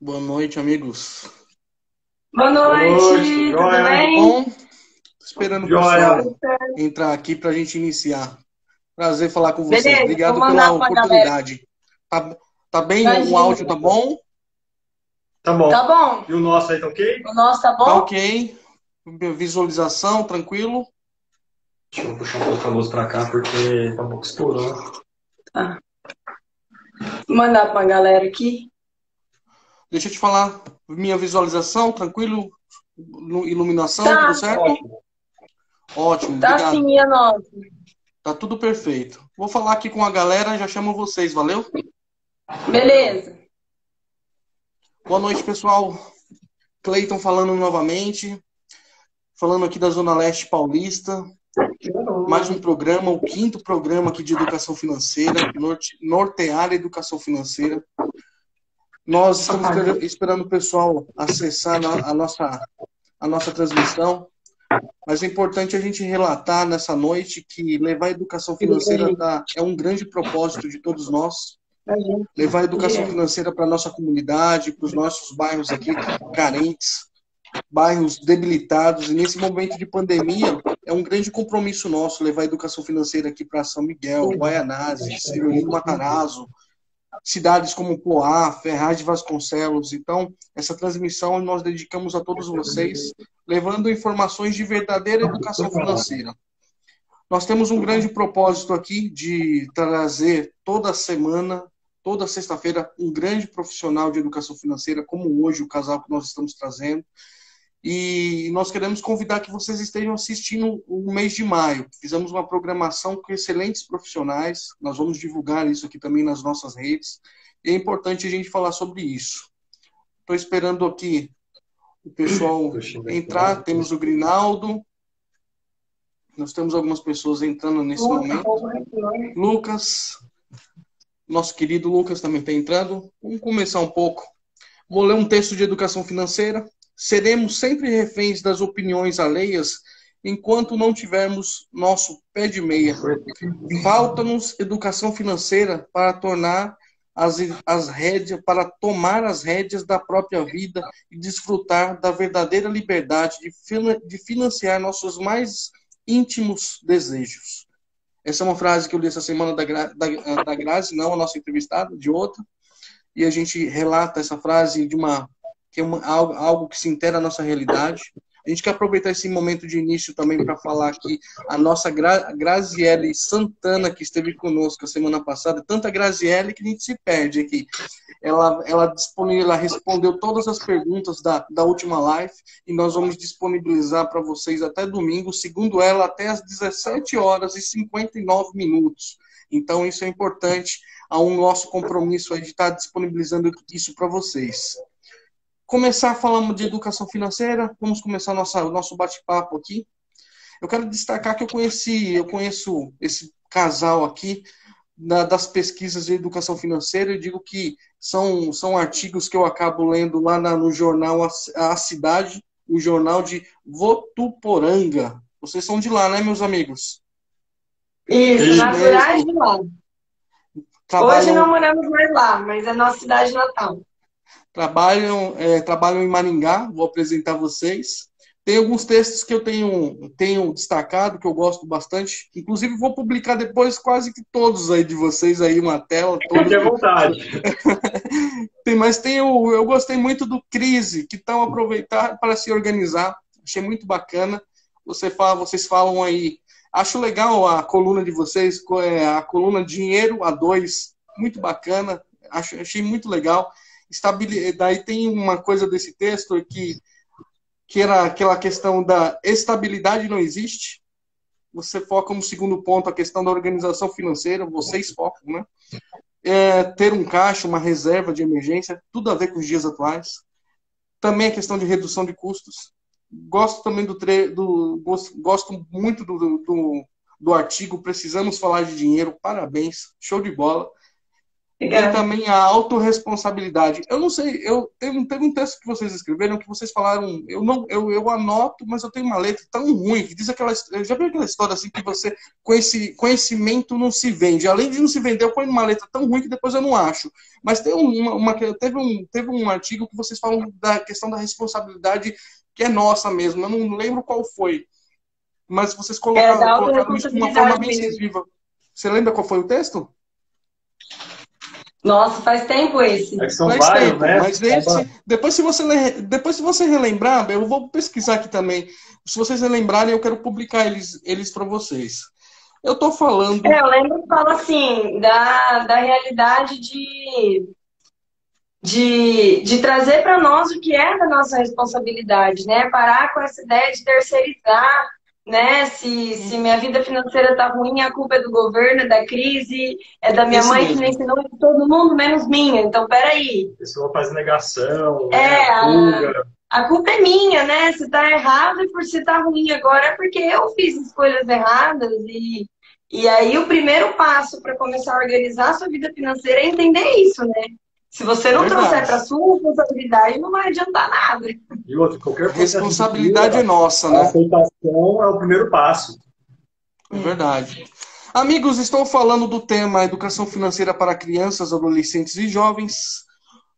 Boa noite, amigos. Boa Boa noite, noite, tudo tudo jóia? Tudo bem? bom? Tô esperando o Jóia. pessoal entrar aqui para a gente iniciar. Prazer falar com vocês. Beleza, vou Obrigado pela mandar para a galera. oportunidade. Tá, tá bem? O Imagina. áudio tá bom? Tá Tá bom. bom? E o nosso aí, tá ok? O nosso tá Tá bom? ok. Visualização, tranquilo. Deixa eu puxar um pouco a luz pra cá, porque tá um pouco escuro, né? Tá. Vou mandar para a galera aqui. Deixa eu te falar. Minha visualização, tranquilo. Iluminação, tudo Tá, certo? Ótimo. Ótimo, tá obrigado. sim, a nossa. Tá tudo perfeito. Vou falar aqui com a galera, já chamo vocês, valeu? Beleza. Boa noite, pessoal. Cleiton falando novamente. Falando aqui da Zona Leste Paulista, mais um programa, o quinto programa aqui de educação financeira, nortear a educação financeira. Nós estamos esperando o pessoal acessar a nossa transmissão, mas é importante a gente relatar nessa noite que levar a educação financeira é um grande propósito de todos nós. Levar a educação financeira para a nossa comunidade, para os nossos bairros aqui carentes, bairros debilitados, e nesse momento de pandemia, é um grande compromisso nosso levar a educação financeira aqui para São Miguel, Guaianazes, Severino Matarazzo, cidades como Poá, Ferraz de Vasconcelos. Então, essa transmissão nós dedicamos a todos vocês, levando informações de verdadeira educação financeira. Nós temos um grande propósito aqui de trazer toda semana, toda sexta-feira, um grande profissional de educação financeira, como hoje o casal que nós estamos trazendo. E nós queremos convidar que vocês estejam assistindo o mês de maio. Fizemos uma programação com excelentes profissionais. Nós vamos divulgar isso aqui também nas nossas redes. E é importante a gente falar sobre isso. Estou esperando aqui o pessoal entrar. Temos o Grinaldo. Nós temos algumas pessoas entrando nesse momento. Lucas. Nosso querido Lucas também está entrando. Vamos começar um pouco. Vou ler um texto de educação financeira. Seremos sempre reféns das opiniões alheias enquanto não tivermos nosso pé de meia. Falta-nos educação financeira para tornar para tomar as rédeas da própria vida e desfrutar da verdadeira liberdade de financiar nossos mais íntimos desejos. Essa é uma frase que eu li essa semana da Grazi, não a nossa entrevistada, de outra. E a gente relata essa frase que é algo que se inteira a nossa realidade. A gente quer aproveitar esse momento de início também para falar aqui a nossa Graziele Santana, que esteve conosco a semana passada. Tanta Graziele que a gente se perde aqui. Ela respondeu todas as perguntas da última live e nós vamos disponibilizar para vocês até domingo, segundo ela, até às 17 horas e 59 minutos. Então, isso é importante. Há um nosso compromisso aí de estar disponibilizando isso para vocês. Começar falando de educação financeira, vamos começar nosso bate-papo aqui. Eu quero destacar que eu conheço esse casal aqui das pesquisas de educação financeira. Eu digo que são artigos que eu acabo lendo lá no jornal A Cidade, o jornal de Votuporanga. Vocês são de lá, né, meus amigos? Isso, naturais de lá. Hoje não moramos mais lá, mas é nossa cidade natal. Trabalham em Maringá, vou apresentar vocês. Tem alguns textos que eu tenho destacado, que eu gosto bastante. Inclusive, vou publicar depois quase que todos aí de vocês, aí uma tela. Fique à vontade. Eu gostei muito do Crise, que estão aproveitar para se organizar. Achei muito bacana. Vocês falam aí. Acho legal a coluna de vocês, a coluna Dinheiro a 2, muito bacana. Achei muito legal. Daí tem uma coisa desse texto que era aquela questão da estabilidade não existe. Você foca no segundo ponto, a questão da organização financeira, vocês focam, né? Ter um caixa, uma reserva de emergência, tudo a ver com os dias atuais. Também a questão de redução de custos. Gosto também gosto muito do artigo Precisamos Falar de Dinheiro, parabéns, show de bola. Tem também a autorresponsabilidade. Eu não sei, teve um texto que vocês escreveram que vocês falaram, eu anoto, mas eu tenho uma letra tão ruim, que diz já viu aquela história assim que você, com esse conhecimento não se vende. Além de não se vender, eu ponho uma letra tão ruim que depois eu não acho. Mas teve um artigo que vocês falam da questão da responsabilidade que é nossa mesmo. Eu não lembro qual foi. Mas vocês colocaram isso de uma forma bem incisiva. Você lembra qual foi o texto? Nossa, faz tempo esse. Faz tempo, né? Mas esse, depois se você relembrar, eu vou pesquisar aqui também. Se vocês relembrarem, eu quero publicar eles para vocês. Eu tô falando... eu lembro que fala assim, da realidade de trazer para nós o que é da nossa responsabilidade, né? Parar com essa ideia de terceirizar, né? Se minha vida financeira tá ruim, a culpa é do governo, é da crise, é da minha mãe que me ensinou de todo mundo, menos minha. Então, peraí. A pessoa faz negação, a culpa é minha, né? Se tá errado e por se tá ruim agora é porque eu fiz escolhas erradas. E aí o primeiro passo para começar a organizar a sua vida financeira é entender isso, né? Se você não trouxer para sua responsabilidade, não vai adiantar nada. E outra, qualquer responsabilidade é nossa, né? A aceitação é o primeiro passo. É verdade. Amigos, estou falando do tema Educação Financeira para Crianças, Adolescentes e Jovens,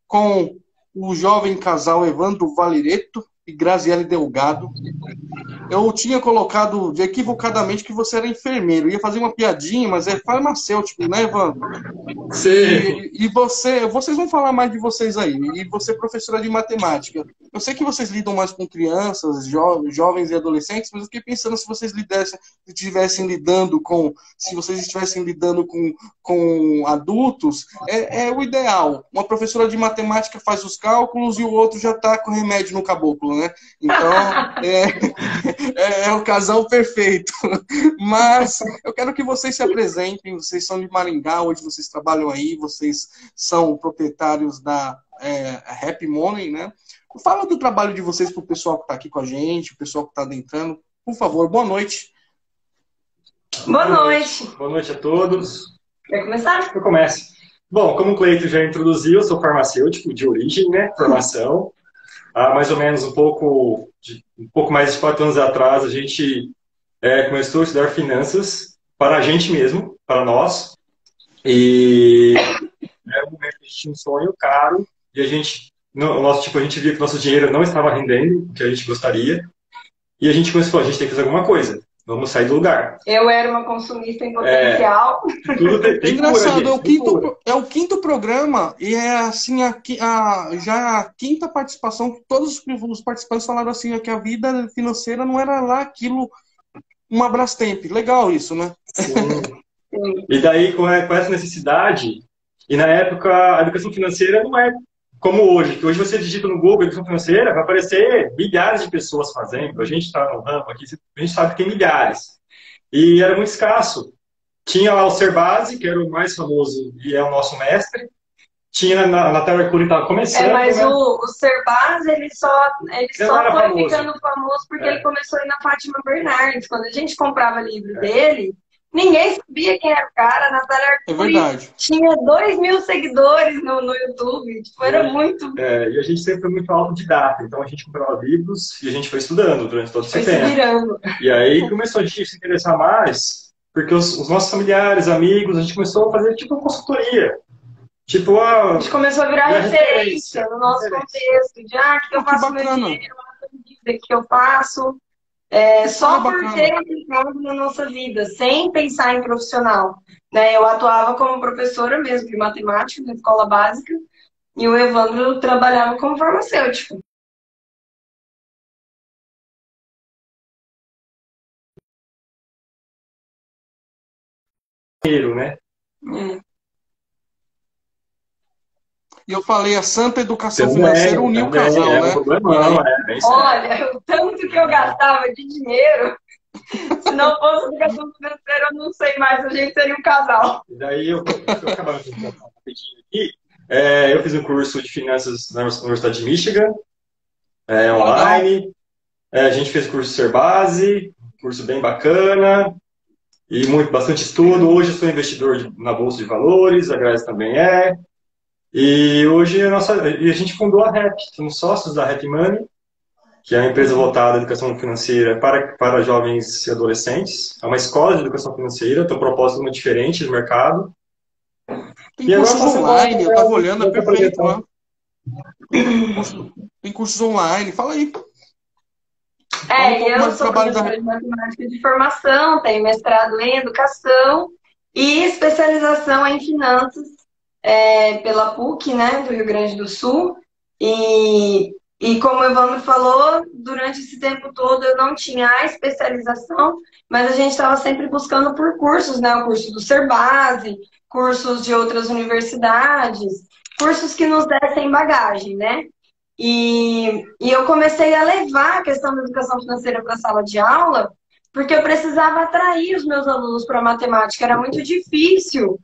com o jovem casal Evandro Valireto e Graziele Delgado. Eu tinha colocado equivocadamente que você era enfermeiro. Ia fazer uma piadinha, mas é farmacêutico, né, Evandro? Sim. E vocês vão falar mais de vocês aí. E você é professora de matemática. Eu sei que vocês lidam mais com crianças, jovens e adolescentes, mas eu fiquei pensando se vocês estivessem lidando com adultos, é o ideal. Uma professora de matemática faz os cálculos e o outro já está com remédio no caboclo, né? Então, é o casal perfeito. Mas eu quero que vocês se apresentem. Vocês são de Maringá, onde vocês trabalham aí. Vocês são proprietários da Happy Money, né? Fala do trabalho de vocês para o pessoal que está aqui com a gente, o pessoal que está adentrando. Por favor, boa noite. Boa noite. Boa noite a todos. Quer começar? Eu começo. Bom, como o Cleito já introduziu, eu sou farmacêutico de origem, né? Formação. Há mais ou menos um pouco mais de 4 anos atrás, a gente começou a estudar finanças para a gente mesmo, para nós. E era um momento que a gente tinha um sonho caro e a gente via que o nosso dinheiro não estava rendendo o que a gente gostaria. E a gente começou a falar, a gente tem que fazer alguma coisa. Vamos sair do lugar. Eu era uma consumista em potencial. É engraçado, é o quinto programa e é assim, já a quinta participação, que todos os participantes falaram assim, que a vida financeira não era lá aquilo, uma Brastemp. Legal isso, né? Sim. E daí, com essa necessidade, e na época a educação financeira não é como hoje, que hoje você digita no Google educação financeira, vai aparecer milhares de pessoas fazendo. A gente está no ramo aqui, a gente sabe que tem milhares. E era muito escasso. Tinha lá o Serbase, que era o mais famoso e é o nosso mestre. Tinha na Telecur, estava começando. Mas né? o Serbase, ele só foi ficando famoso porque ele começou a ir na Fátima Bernardes. Quando a gente comprava livro dele, ninguém sabia quem era o cara. Na Telecur tinha 2.000 seguidores no YouTube. Tipo, era muito... e a gente sempre foi muito autodidata. Então a gente comprava livros e a gente foi estudando durante todo esse tempo. E aí começou a gente se interessar mais, porque os nossos familiares, amigos, a gente começou a fazer tipo uma consultoria. Tipo, a gente começou a virar referência no nosso contexto, de o que eu faço meu dinheiro, o que eu faço, só por ter aplicado na nossa vida, sem pensar em profissional. Né? Eu atuava como professora mesmo de matemática na escola básica e o Evandro trabalhava como farmacêutico. Né? E eu falei, a santa educação financeira uniu o casal, né? Olha, o tanto que eu gastava de dinheiro, se não fosse educação financeira, eu não sei mais, a gente seria um casal. E daí eu acabava de contar rapidinho aqui. Eu fiz um curso de finanças na Universidade de Michigan, online. A gente fez o curso Serbase, curso bem bacana. e bastante estudo. Hoje eu sou investidor na Bolsa de Valores, a Grazi também é. E hoje a gente fundou a REP, somos sócios da REP Money, que é uma empresa voltada à educação financeira para jovens e adolescentes. É uma escola de educação financeira, tem um propósito muito diferente do mercado. Tem cursos online, eu estava olhando, é perfeito, né? Tem cursos online, fala aí. Eu sou professora de matemática de formação, tenho mestrado em educação e especialização em finanças pela PUC, né, do Rio Grande do Sul. E como o Evandro falou, durante esse tempo todo eu não tinha a especialização, mas a gente estava sempre buscando por cursos, né? O curso do Serbase, cursos de outras universidades, cursos que nos dessem bagagem, né? E eu comecei a levar a questão da educação financeira para a sala de aula, porque eu precisava atrair os meus alunos para a matemática. Era muito difícil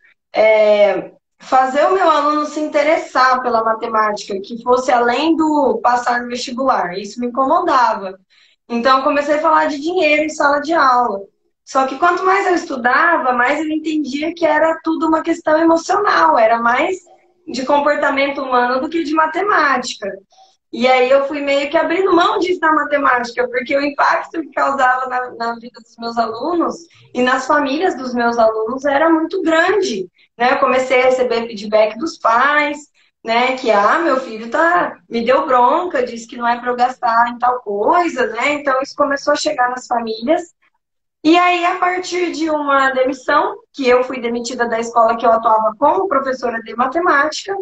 fazer o meu aluno se interessar pela matemática, que fosse além do passar no vestibular. Isso me incomodava. Então, eu comecei a falar de dinheiro em sala de aula. Só que quanto mais eu estudava, mais eu entendia que era tudo uma questão emocional, era mais de comportamento humano do que de matemática. E aí eu fui meio que abrindo mão disso na matemática, porque o impacto que causava na vida dos meus alunos e nas famílias dos meus alunos era muito grande, né? Eu comecei a receber feedback dos pais, né? Que, meu filho me deu bronca, disse que não é para eu gastar em tal coisa, né? Então isso começou a chegar nas famílias. E aí, a partir de uma demissão, que eu fui demitida da escola que eu atuava como professora de matemática,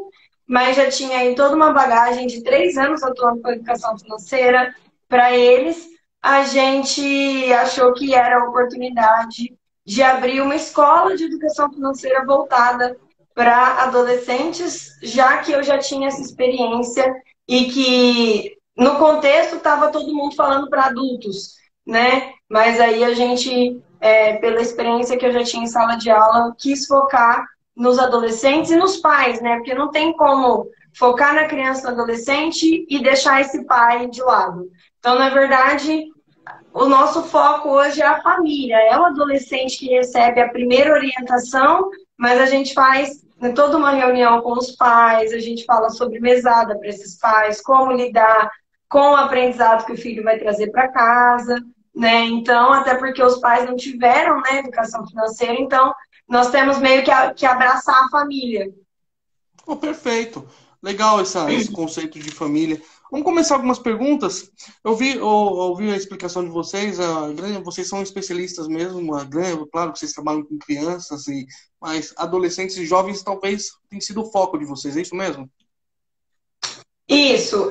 mas já tinha aí toda uma bagagem de 3 anos atuando com educação financeira para eles, a gente achou que era a oportunidade de abrir uma escola de educação financeira voltada para adolescentes, já que eu já tinha essa experiência e que no contexto estava todo mundo falando para adultos, né? Mas aí a gente, pela experiência que eu já tinha em sala de aula, quis focar nos adolescentes e nos pais, né? Porque não tem como focar na criança e no adolescente e deixar esse pai de lado. Então, na verdade, o nosso foco hoje é a família. É o adolescente que recebe a primeira orientação, mas a gente faz toda uma reunião com os pais, a gente fala sobre mesada para esses pais, como lidar com o aprendizado que o filho vai trazer para casa, né? Então, até porque os pais não tiveram, né, educação financeira, então nós temos meio que abraçar a família. Oh, perfeito. Legal esse conceito de família. Vamos começar algumas perguntas. Eu ouvi a explicação de vocês. Vocês são especialistas mesmo. Claro que vocês trabalham com crianças, mas adolescentes e jovens talvez tenha sido o foco de vocês. É isso mesmo? Isso.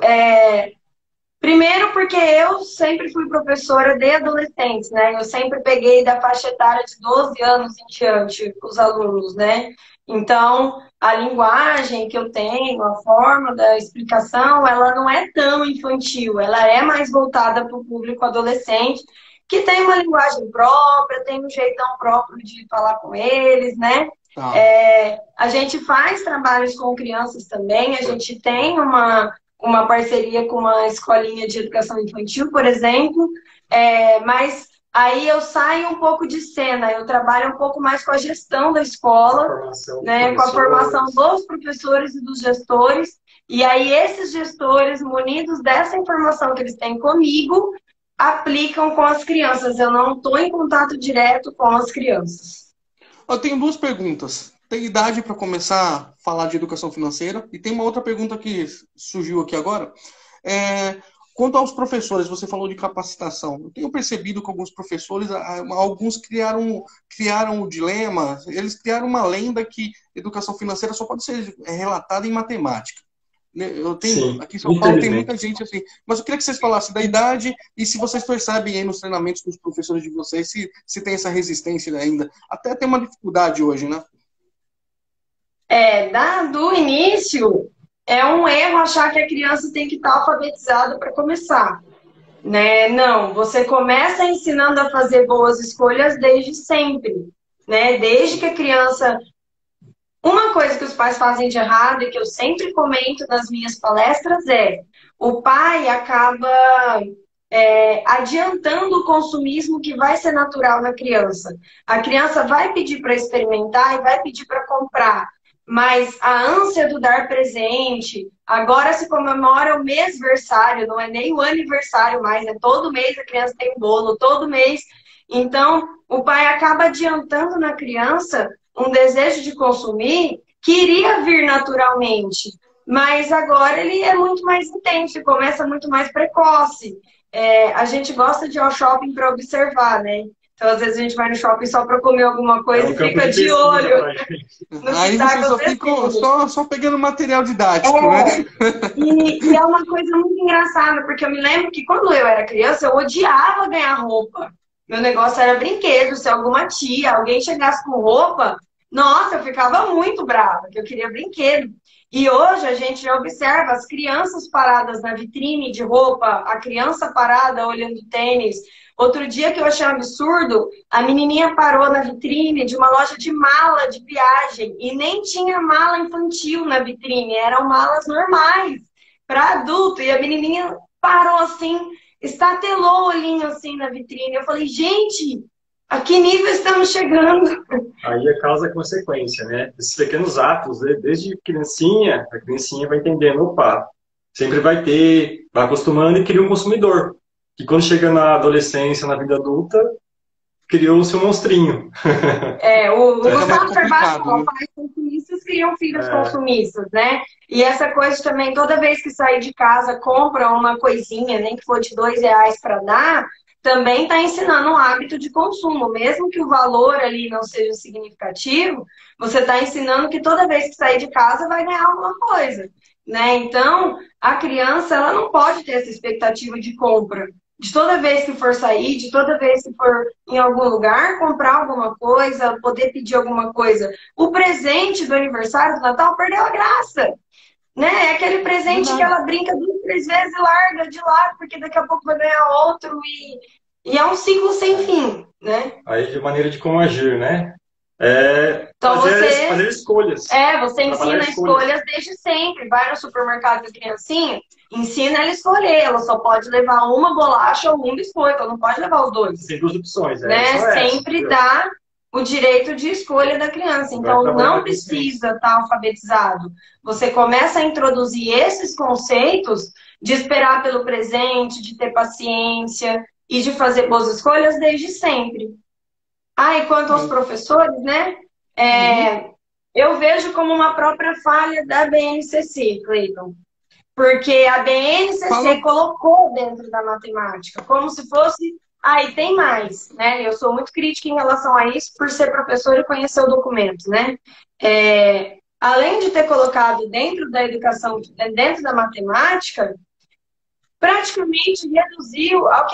Primeiro porque eu sempre fui professora de adolescentes, né? Eu sempre peguei da faixa etária de 12 anos em diante os alunos, né? Então, a linguagem que eu tenho, a forma da explicação, ela não é tão infantil, ela é mais voltada para o público adolescente, que tem uma linguagem própria, tem um jeitão próprio de falar com eles, né? Tá. A gente faz trabalhos com crianças também, a gente tem uma parceria com uma escolinha de educação infantil, por exemplo, mas aí eu saio um pouco de cena, eu trabalho um pouco mais com a gestão da escola, né, com a formação dos professores e dos gestores, e aí esses gestores, munidos dessa informação que eles têm comigo, aplicam com as crianças. Eu não estou em contato direto com as crianças. Eu tenho 2 perguntas. Tem idade para começar a falar de educação financeira? E tem uma outra pergunta que surgiu aqui agora. Quanto aos professores, você falou de capacitação. Eu tenho percebido que alguns professores, alguns criaram o dilema, eles criaram uma lenda que educação financeira só pode ser relatada em matemática. Eu tenho, aqui em São Paulo tem muita gente assim. Mas eu queria que vocês falassem da idade e se vocês percebem aí nos treinamentos com os professores de vocês, se tem essa resistência ainda. Até tem uma dificuldade hoje, né? Do início, é um erro achar que a criança tem que estar alfabetizada para começar, né? Não, você começa ensinando a fazer boas escolhas desde sempre, né? Desde que a criança... Uma coisa que os pais fazem de errado e que eu sempre comento nas minhas palestras o pai acaba adiantando o consumismo que vai ser natural na criança. A criança vai pedir para experimentar e vai pedir para comprar, mas a ânsia do dar presente, agora se comemora o mêsversário, não é nem o aniversário mais, é todo mês a criança tem bolo, todo mês. Então, o pai acaba adiantando na criança um desejo de consumir que iria vir naturalmente, mas agora ele é muito mais intenso e começa muito mais precoce. A gente gosta de ir ao shopping para observar, né? Então, às vezes a gente vai no shopping só para comer alguma coisa e fica de olho. Aí vocês só ficam só pegando material didático, né? E é uma coisa muito engraçada, porque eu me lembro que quando eu era criança, eu odiava ganhar roupa. Meu negócio era brinquedo, se alguma tia, alguém chegasse com roupa, nossa, eu ficava muito brava, porque eu queria brinquedo. E hoje a gente já observa as crianças paradas na vitrine de roupa, a criança parada olhando tênis. Outro dia que eu achei um absurdo, a menininha parou na vitrine de uma loja de mala de viagem e nem tinha mala infantil na vitrine, eram malas normais para adulto. E a menininha parou assim, estatelou o olhinho assim na vitrine. Eu falei, gente, a que nível estamos chegando? Aí é causa e consequência, né? Esses pequenos atos, né? Desde criancinha, a criancinha vai entendendo, opa, sempre vai ter, vai acostumando e cria um consumidor. Que quando chega na adolescência, na vida adulta, criou o seu monstrinho. O Gustavo Carvalho fala, pais consumistas criam filhos consumistas, né? E essa coisa também, toda vez que sair de casa, compra uma coisinha, nem que for de R$2 para dar, também está ensinando um hábito de consumo. Mesmo que o valor ali não seja significativo, você está ensinando que toda vez que sair de casa vai ganhar alguma coisa, né? Então, a criança ela não pode ter essa expectativa de compra. De toda vez que for sair, de toda vez que for em algum lugar, comprar alguma coisa, poder pedir alguma coisa. O presente do aniversário do Natal perdeu a graça. Né? É aquele presente que ela brinca 2, 3 vezes e larga de lado, porque daqui a pouco vai ganhar outro e é um ciclo sem fim, né? Aí de maneira de como agir, né? Então fazer escolhas. Você ensina escolhas desde sempre. Vai no supermercado com a criancinha, ensina ela a escolher. Ela só pode levar uma bolacha ou um biscoito, ela não pode levar os 2. Tem 2 opções, né? Sempre dá o direito de escolha da criança. Então, não precisa estar alfabetizado. Você começa a introduzir esses conceitos de esperar pelo presente, de ter paciência e de fazer boas escolhas desde sempre. E quanto aos professores, né? Eu vejo como uma própria falha da BNCC, Cleiton. Porque a BNCC colocou dentro da matemática, como se fosse... e tem mais, né? Eu sou muito crítica em relação a isso, por ser professora e conhecer o documento, né? Além de ter colocado dentro da educação, dentro da matemática, praticamente reduziu ao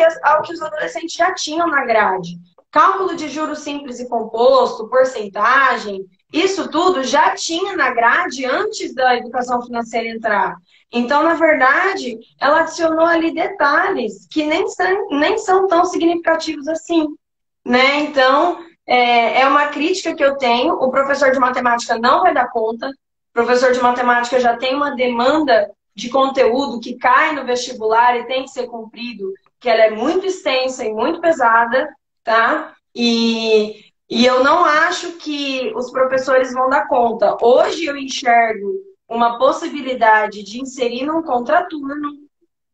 que os adolescentes já tinham na grade. Cálculo de juros simples e composto, porcentagem, isso tudo já tinha na grade antes da educação financeira entrar. Então, na verdade, ela adicionou ali detalhes que nem são tão significativos assim, né? Então, é uma crítica que eu tenho. O professor de matemática não vai dar conta. O professor de matemática já tem uma demanda de conteúdo que cai no vestibular e tem que ser cumprido, que ela é muito extensa e muito pesada, tá? E eu não acho que os professores vão dar conta. Hoje eu enxergo uma possibilidade de inserir num contraturno,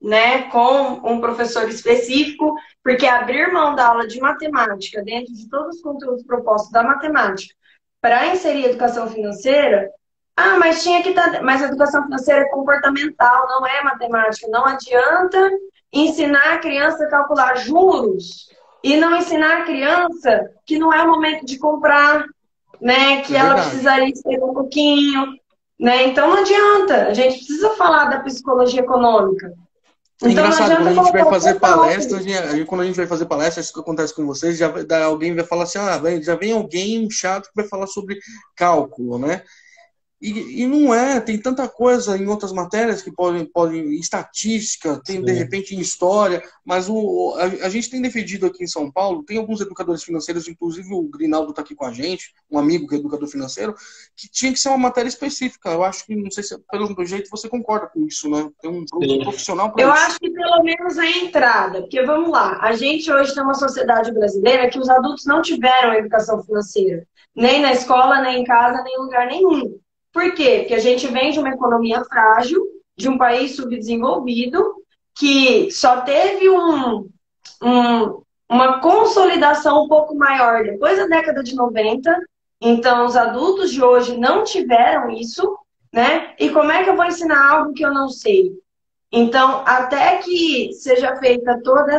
né, com um professor específico, porque abrir mão da aula de matemática dentro de todos os conteúdos propostos da matemática para inserir educação financeira, mas tinha que estar... Mas a educação financeira é comportamental, não é matemática. Não adianta ensinar a criança a calcular juros e não ensinar a criança que não é o momento de comprar, né, que ela precisaria esperar um pouquinho, né? Então não adianta, a gente precisa falar da psicologia econômica. É engraçado, quando a gente vai fazer palestra, quando a gente vai fazer palestra, isso que acontece com vocês, alguém vai falar assim, já vem alguém chato que vai falar sobre cálculo, né? E não tem tanta coisa em outras matérias que podem estatística, tem de repente em história, mas a gente tem defendido aqui em São Paulo, tem alguns educadores financeiros, inclusive o Grinaldo está aqui com a gente, um amigo que é educador financeiro, que tinha que ser uma matéria específica. Eu acho que, não sei se pelo jeito você concorda com isso, né? Tem um profissional para isso. Eu acho que pelo menos a entrada, porque vamos lá, a gente hoje tem uma sociedade brasileira que os adultos não tiveram educação financeira, nem na escola, nem em casa, nem em lugar nenhum. Por quê? Porque a gente vem de uma economia frágil, de um país subdesenvolvido, que só teve uma consolidação um pouco maior depois da década de 90. Então, os adultos de hoje não tiveram isso, né? E como é que eu vou ensinar algo que eu não sei? Então, até que seja feita toda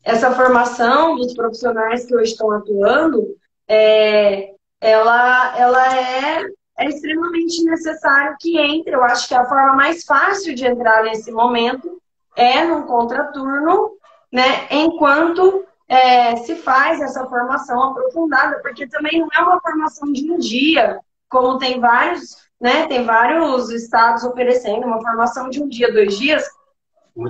essa formação dos profissionais que hoje estão atuando, ela é extremamente necessário que entre. Eu acho que a forma mais fácil de entrar nesse momento é num contraturno, né? Enquanto se faz essa formação aprofundada, porque também não é uma formação de um dia, como tem vários, né? Tem vários estados oferecendo uma formação de um dia, 2 dias.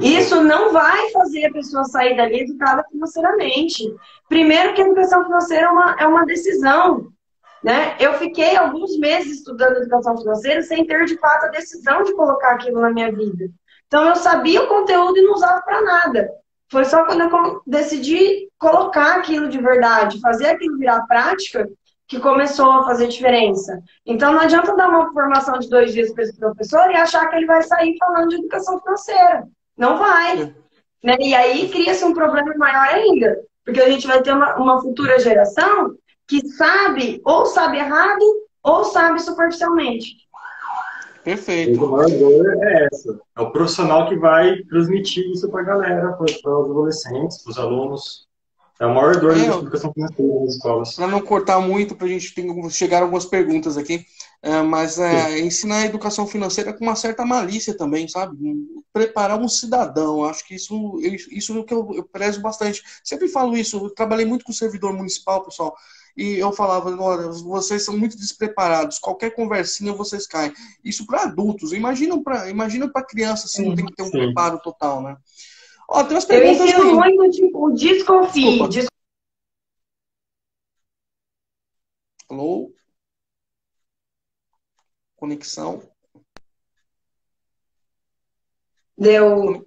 Isso não vai fazer a pessoa sair dali educada financeiramente. Primeiro que a educação financeira é uma decisão, né? Eu fiquei alguns meses estudando educação financeira sem ter, de fato, a decisão de colocar aquilo na minha vida. Então, eu sabia o conteúdo e não usava para nada. Foi só quando eu decidi colocar aquilo de verdade, fazer aquilo virar prática, que começou a fazer diferença. Então, não adianta dar uma formação de 2 dias para esse professor e achar que ele vai sair falando de educação financeira. Não vai. Né? E aí cria-se um problema maior ainda, porque a gente vai ter uma futura geração que sabe, ou sabe errado, ou sabe superficialmente. Perfeito. A maior dor é essa. É o profissional que vai transmitir isso para a galera, para os adolescentes, para os alunos. É a maior dor da educação financeira nas escolas. Para não cortar muito, para a gente chegar algumas perguntas aqui, mas ensinar a educação financeira com uma certa malícia também, sabe? Preparar um cidadão, acho que isso é o que eu prezo bastante. Sempre falo isso, eu trabalhei muito com servidor municipal, pessoal, e eu falava, olha, vocês são muito despreparados, qualquer conversinha vocês caem. Isso para adultos, imagina para criança, assim, não tem que ter um preparo total, né? Ó, tem umas perguntas. Eu ensino muito, tipo, desconfie. Alô? Conexão.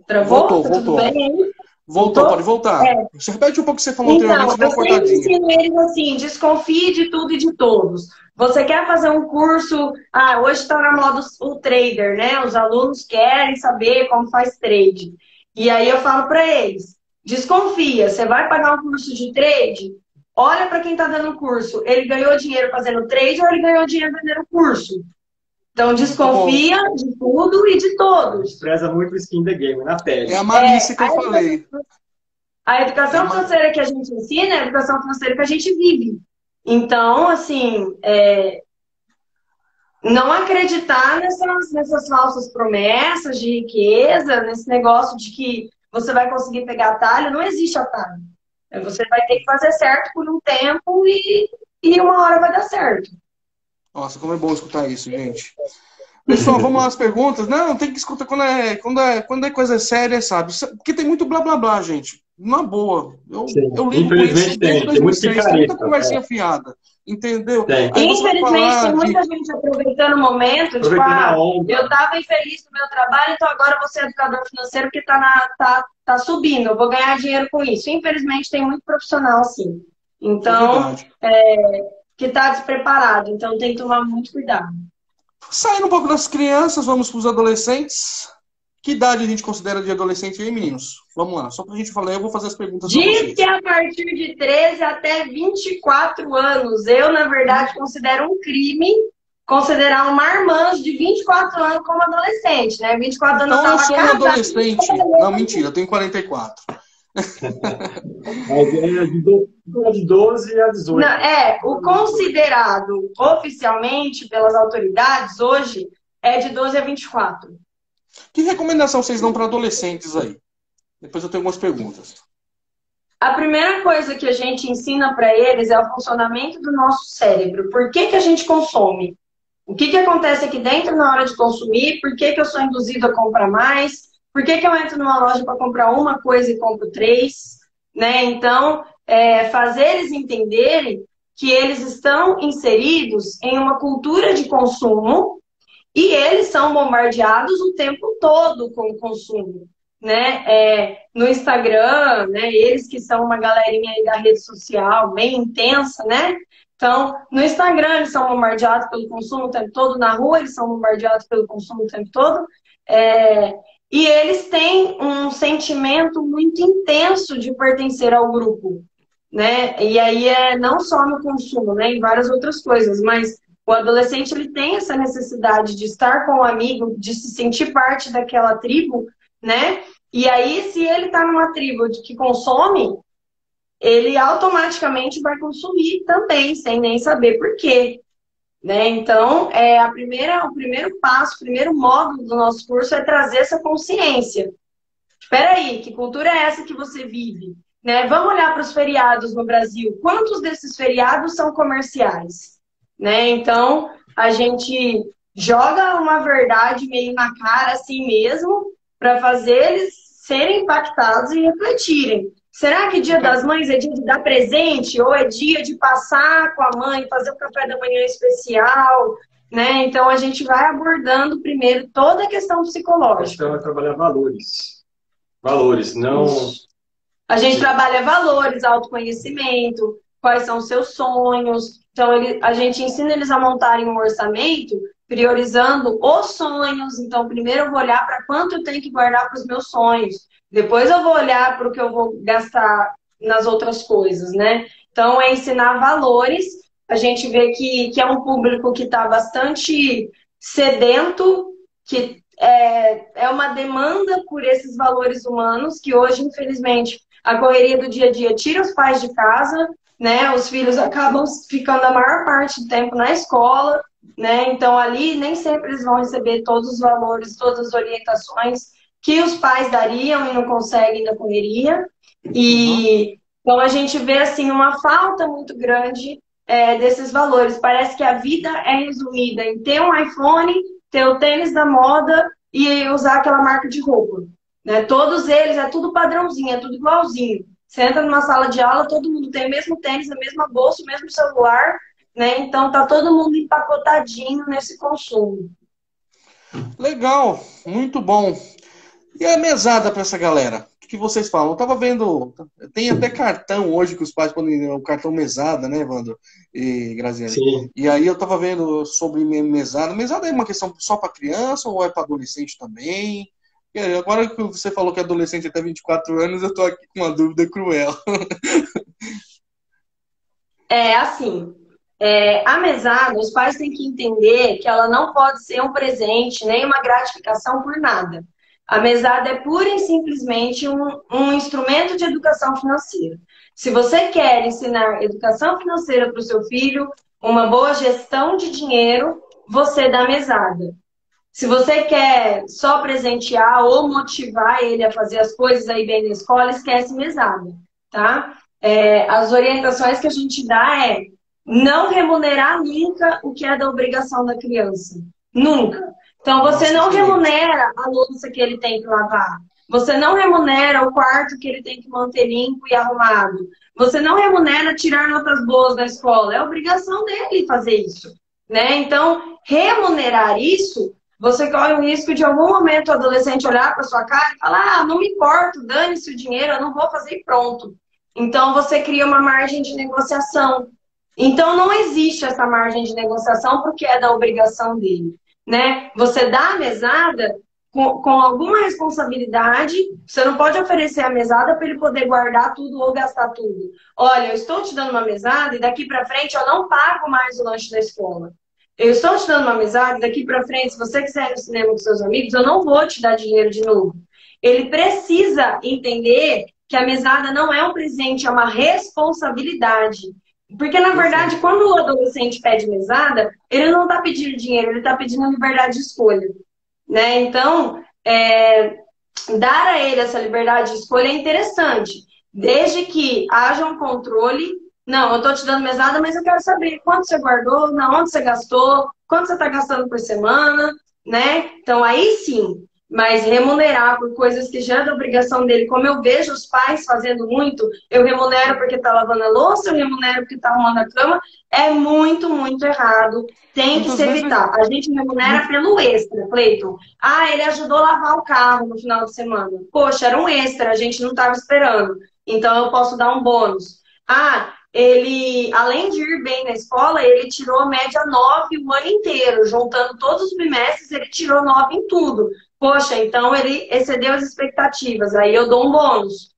Travou? Voltou. Tudo bem? Voltou, pode voltar. Você repete um pouco o que você falou anteriormente, deu uma cortadinha. Eu sempre ensino eles assim, desconfie de tudo e de todos. Você quer fazer um curso, hoje está na moda o trader, né? Os alunos querem saber como faz trade. E aí eu falo para eles, desconfia, você vai pagar um curso de trade? Olha para quem está dando o curso, ele ganhou dinheiro fazendo trade ou ele ganhou dinheiro vendendo curso? Então, desconfia de tudo e de todos. Despreza muito o skin the game, na pele. É a malícia que eu falei. A educação financeira que a gente ensina é a educação financeira que a gente vive. Então, assim, não acreditar nessas falsas promessas de riqueza, nesse negócio de que você vai conseguir pegar atalho. Não existe atalho. Você vai ter que fazer certo por um tempo e uma hora vai dar certo. Nossa, como é bom escutar isso, gente. Pessoal, vamos lá às perguntas. Não, tem que escutar quando é coisa séria, sabe? Porque tem muito blá blá blá, gente. Na boa. Eu ligo com isso desde 2006, tem muita conversinha fiada. Entendeu? Infelizmente, tem muita gente aproveitando o momento, tipo, eu estava infeliz no meu trabalho, então agora eu vou ser educador financeiro porque tá subindo, eu vou ganhar dinheiro com isso. Infelizmente, tem muito profissional assim. Então, que está despreparado. Então, tem que tomar muito cuidado. Saindo um pouco das crianças, vamos para os adolescentes. Que idade a gente considera de adolescente aí, meninos? Vamos lá, só para a gente falar, eu vou fazer as perguntas para vocês. Diz que a partir de 13 até 24 anos. Eu, na verdade, considero um crime considerar um marmanjo de 24 anos como adolescente, né? 24 anos então, eu sou um adolescente. Não, mentira, eu tenho 44. De 12 a 18. Não, o considerado oficialmente pelas autoridades hoje é de 12 a 24. Que recomendação vocês dão para adolescentes aí? Depois eu tenho algumas perguntas. A primeira coisa que a gente ensina para eles é o funcionamento do nosso cérebro. Por que a gente consome? O que acontece aqui dentro na hora de consumir? Por que eu sou induzido a comprar mais? Por que eu entro numa loja para comprar uma coisa e compro 3? Né? Então, fazer eles entenderem que eles estão inseridos em uma cultura de consumo e eles são bombardeados o tempo todo com o consumo. né? No Instagram, né? Eles que são uma galerinha aí da rede social, bem intensa, né? Então, no Instagram eles são bombardeados pelo consumo o tempo todo, na rua eles são bombardeados pelo consumo o tempo todo. E eles têm um sentimento muito intenso de pertencer ao grupo, né? E aí não só no consumo, né? Em várias outras coisas, mas o adolescente ele tem essa necessidade de estar com o amigo, de se sentir parte daquela tribo, né? E aí, se ele está numa tribo de que consome, ele automaticamente vai consumir também, sem nem saber por quê, né? Então, o primeiro passo, o primeiro módulo do nosso curso é trazer essa consciência. Espera aí, que cultura é essa que você vive? Né? Vamos olhar para os feriados no Brasil. Quantos desses feriados são comerciais? Né? Então, a gente joga uma verdade meio na cara assim mesmo, para fazer eles serem impactados e refletirem. Será que Dia das Mães é dia de dar presente? Ou é dia de passar com a mãe, fazer um café da manhã especial? Né? Então, a gente vai abordando primeiro toda a questão psicológica. Então, é trabalhar valores. Valores, não... A gente trabalha valores, autoconhecimento, quais são os seus sonhos. Então, a gente ensina eles a montarem um orçamento priorizando os sonhos. Então, primeiro eu vou olhar para quanto eu tenho que guardar para os meus sonhos. Depois eu vou olhar para o que eu vou gastar nas outras coisas, né? Então, é ensinar valores. A gente vê que é um público que está bastante sedento, que é uma demanda por esses valores humanos, que hoje, infelizmente, a correria do dia a dia tira os pais de casa, né? Os filhos acabam ficando a maior parte do tempo na escola, né? Então, ali nem sempre eles vão receber todos os valores, todas as orientações que os pais dariam e não conseguem na correria. E então a gente vê assim uma falta muito grande desses valores. Parece que a vida é resumida em ter um iPhone, ter o tênis da moda e usar aquela marca de roupa. Né? Todos eles, é tudo padrãozinho, é tudo igualzinho. Você entra numa sala de aula, todo mundo tem o mesmo tênis, a mesma bolsa, o mesmo celular, né? Então tá todo mundo empacotadinho nesse consumo. Legal, muito bom. E a mesada para essa galera? O que vocês falam? Eu tava vendo, tem até cartão hoje que os pais podem, o cartão mesada, né, Evandro e Graziani? Sim. E aí eu tava vendo sobre mesada. Mesada é uma questão só para criança ou é para adolescente também? E aí, agora que você falou que é adolescente até 24 anos, eu tô aqui com uma dúvida cruel. Assim, a mesada, os pais têm que entender que ela não pode ser um presente, nem uma gratificação por nada. A mesada é pura e simplesmente um instrumento de educação financeira. Se você quer ensinar educação financeira para o seu filho, uma boa gestão de dinheiro, você dá mesada. Se você quer só presentear ou motivar ele a fazer as coisas aí bem na escola, esquece mesada, tá? As orientações que a gente dá é não remunerar nunca o que é da obrigação da criança. Nunca. Então, você não remunera a louça que ele tem que lavar. Você não remunera o quarto que ele tem que manter limpo e arrumado. Você não remunera tirar notas boas da escola. É obrigação dele fazer isso. Né? Então, remunerar isso, você corre o risco de, em algum momento, o adolescente olhar para sua cara e falar: não me importo, dane-se o dinheiro, eu não vou fazer e pronto. Então, você cria uma margem de negociação. Então, não existe essa margem de negociação porque é da obrigação dele. Né? Você dá a mesada com alguma responsabilidade, você não pode oferecer a mesada para ele poder guardar tudo ou gastar tudo. Olha, eu estou te dando uma mesada e daqui para frente eu não pago mais o lanche da escola. Eu estou te dando uma mesada e daqui para frente, se você quiser ir no cinema com seus amigos, eu não vou te dar dinheiro de novo. Ele precisa entender que a mesada não é um presente, é uma responsabilidade. Porque, na verdade, quando o adolescente pede mesada, ele não está pedindo dinheiro, ele está pedindo liberdade de escolha. Né? Então, dar a ele essa liberdade de escolha é interessante, desde que haja um controle. Não, eu estou te dando mesada, mas eu quero saber quanto você guardou, na onde você gastou, quanto você está gastando por semana, né? Então, aí sim. Mas remunerar por coisas que já é da obrigação dele, como eu vejo os pais fazendo muito, eu remunero porque está lavando a louça, eu remunero porque está arrumando a cama, é muito, muito errado. Tem que se evitar. A gente remunera pelo extra, Cleiton. Ah, ele ajudou a lavar o carro no final de semana. Poxa, era um extra, a gente não estava esperando. Então eu posso dar um bônus. Ah, ele, além de ir bem na escola, ele tirou a média 9 o ano inteiro. Juntando todos os bimestres, ele tirou 9 em tudo. Poxa, então ele excedeu as expectativas, aí eu dou um bônus.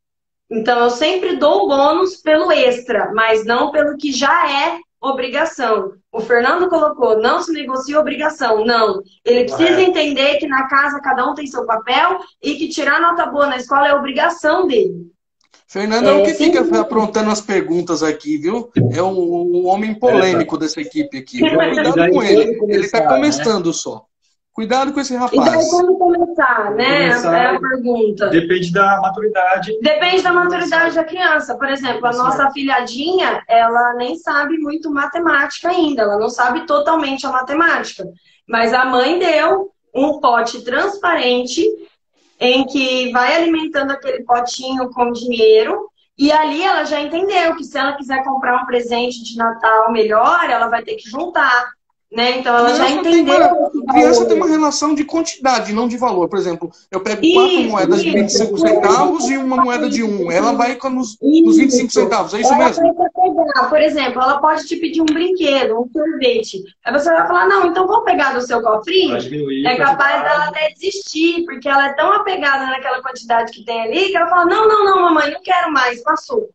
Então eu sempre dou o bônus pelo extra, mas não pelo que já é obrigação. O Fernando colocou, não se negocia obrigação, não. Ele precisa entender que na casa cada um tem seu papel e que tirar nota boa na escola é obrigação dele. Fernando é o que fica aprontando as perguntas aqui, viu? É o homem polêmico dessa equipe aqui. Cuidado com ele. Ele está começando só. Cuidado com esse rapaz. E daí quando começar, né? É a pergunta. Depende da maturidade. Depende da maturidade da criança. Por exemplo, a nossa afilhadinha, ela nem sabe muito matemática ainda. Ela não sabe totalmente a matemática. Mas a mãe deu um pote transparente em que vai alimentando aquele potinho com dinheiro. E ali ela já entendeu que se ela quiser comprar um presente de Natal melhor, ela vai ter que juntar. Né? Então ela já entendeu. Criança tem uma relação de quantidade, não de valor. Por exemplo, eu pego 4 moedas de 25 centavos e uma moeda de 1. Ela vai nos 25 centavos, é isso mesmo? Por exemplo, ela pode te pedir um brinquedo, um sorvete. Aí você vai falar, não, então vamos pegar do seu cofrinho? É capaz dela até desistir, porque ela é tão apegada naquela quantidade que tem ali, que ela fala, não, mamãe, não quero mais, passou.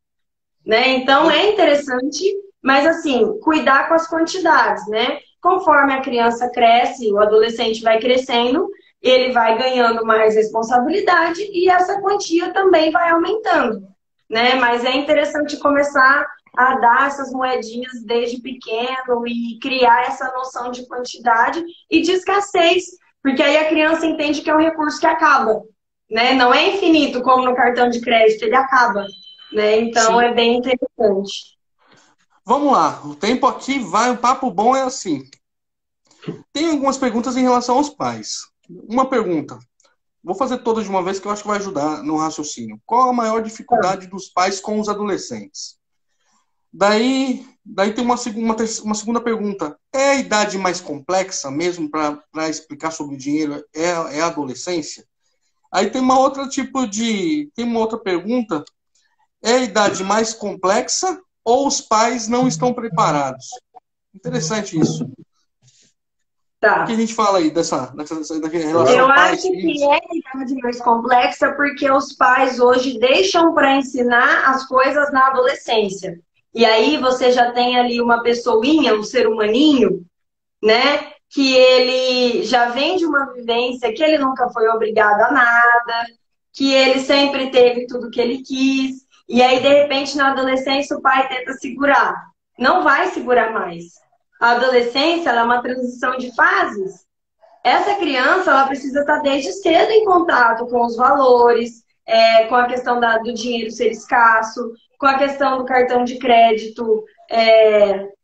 Né? Então é interessante, mas assim, cuidar com as quantidades, né? Conforme a criança cresce, o adolescente vai crescendo, ele vai ganhando mais responsabilidade e essa quantia também vai aumentando, né? Mas é interessante começar a dar essas moedinhas desde pequeno e criar essa noção de quantidade e de escassez, porque aí a criança entende que é um recurso que acaba, né? Não é infinito como no cartão de crédito, ele acaba, né? Então é bem interessante. Vamos lá, o tempo aqui vai, o papo bom é assim. Tem algumas perguntas em relação aos pais. Uma pergunta, vou fazer todas de uma vez que eu acho que vai ajudar no raciocínio. Qual a maior dificuldade dos pais com os adolescentes? Daí tem uma segunda pergunta. É a idade mais complexa mesmo para explicar sobre o dinheiro? É a adolescência? Aí tem uma outra pergunta. É a idade mais complexa ou os pais não estão preparados? Interessante isso. Tá. O que a gente fala aí dessa relação? Eu acho que é a idade mais complexa porque os pais hoje deixam para ensinar as coisas na adolescência. E aí você já tem ali uma pessoinha, um ser humaninho, né? Que ele já vem de uma vivência que ele nunca foi obrigado a nada, que ele sempre teve tudo que ele quis. E aí, de repente, na adolescência, o pai tenta segurar. Não vai segurar mais. A adolescência ela é uma transição de fases. Essa criança ela precisa estar desde cedo em contato com os valores, com a questão do dinheiro ser escasso, com a questão do cartão de crédito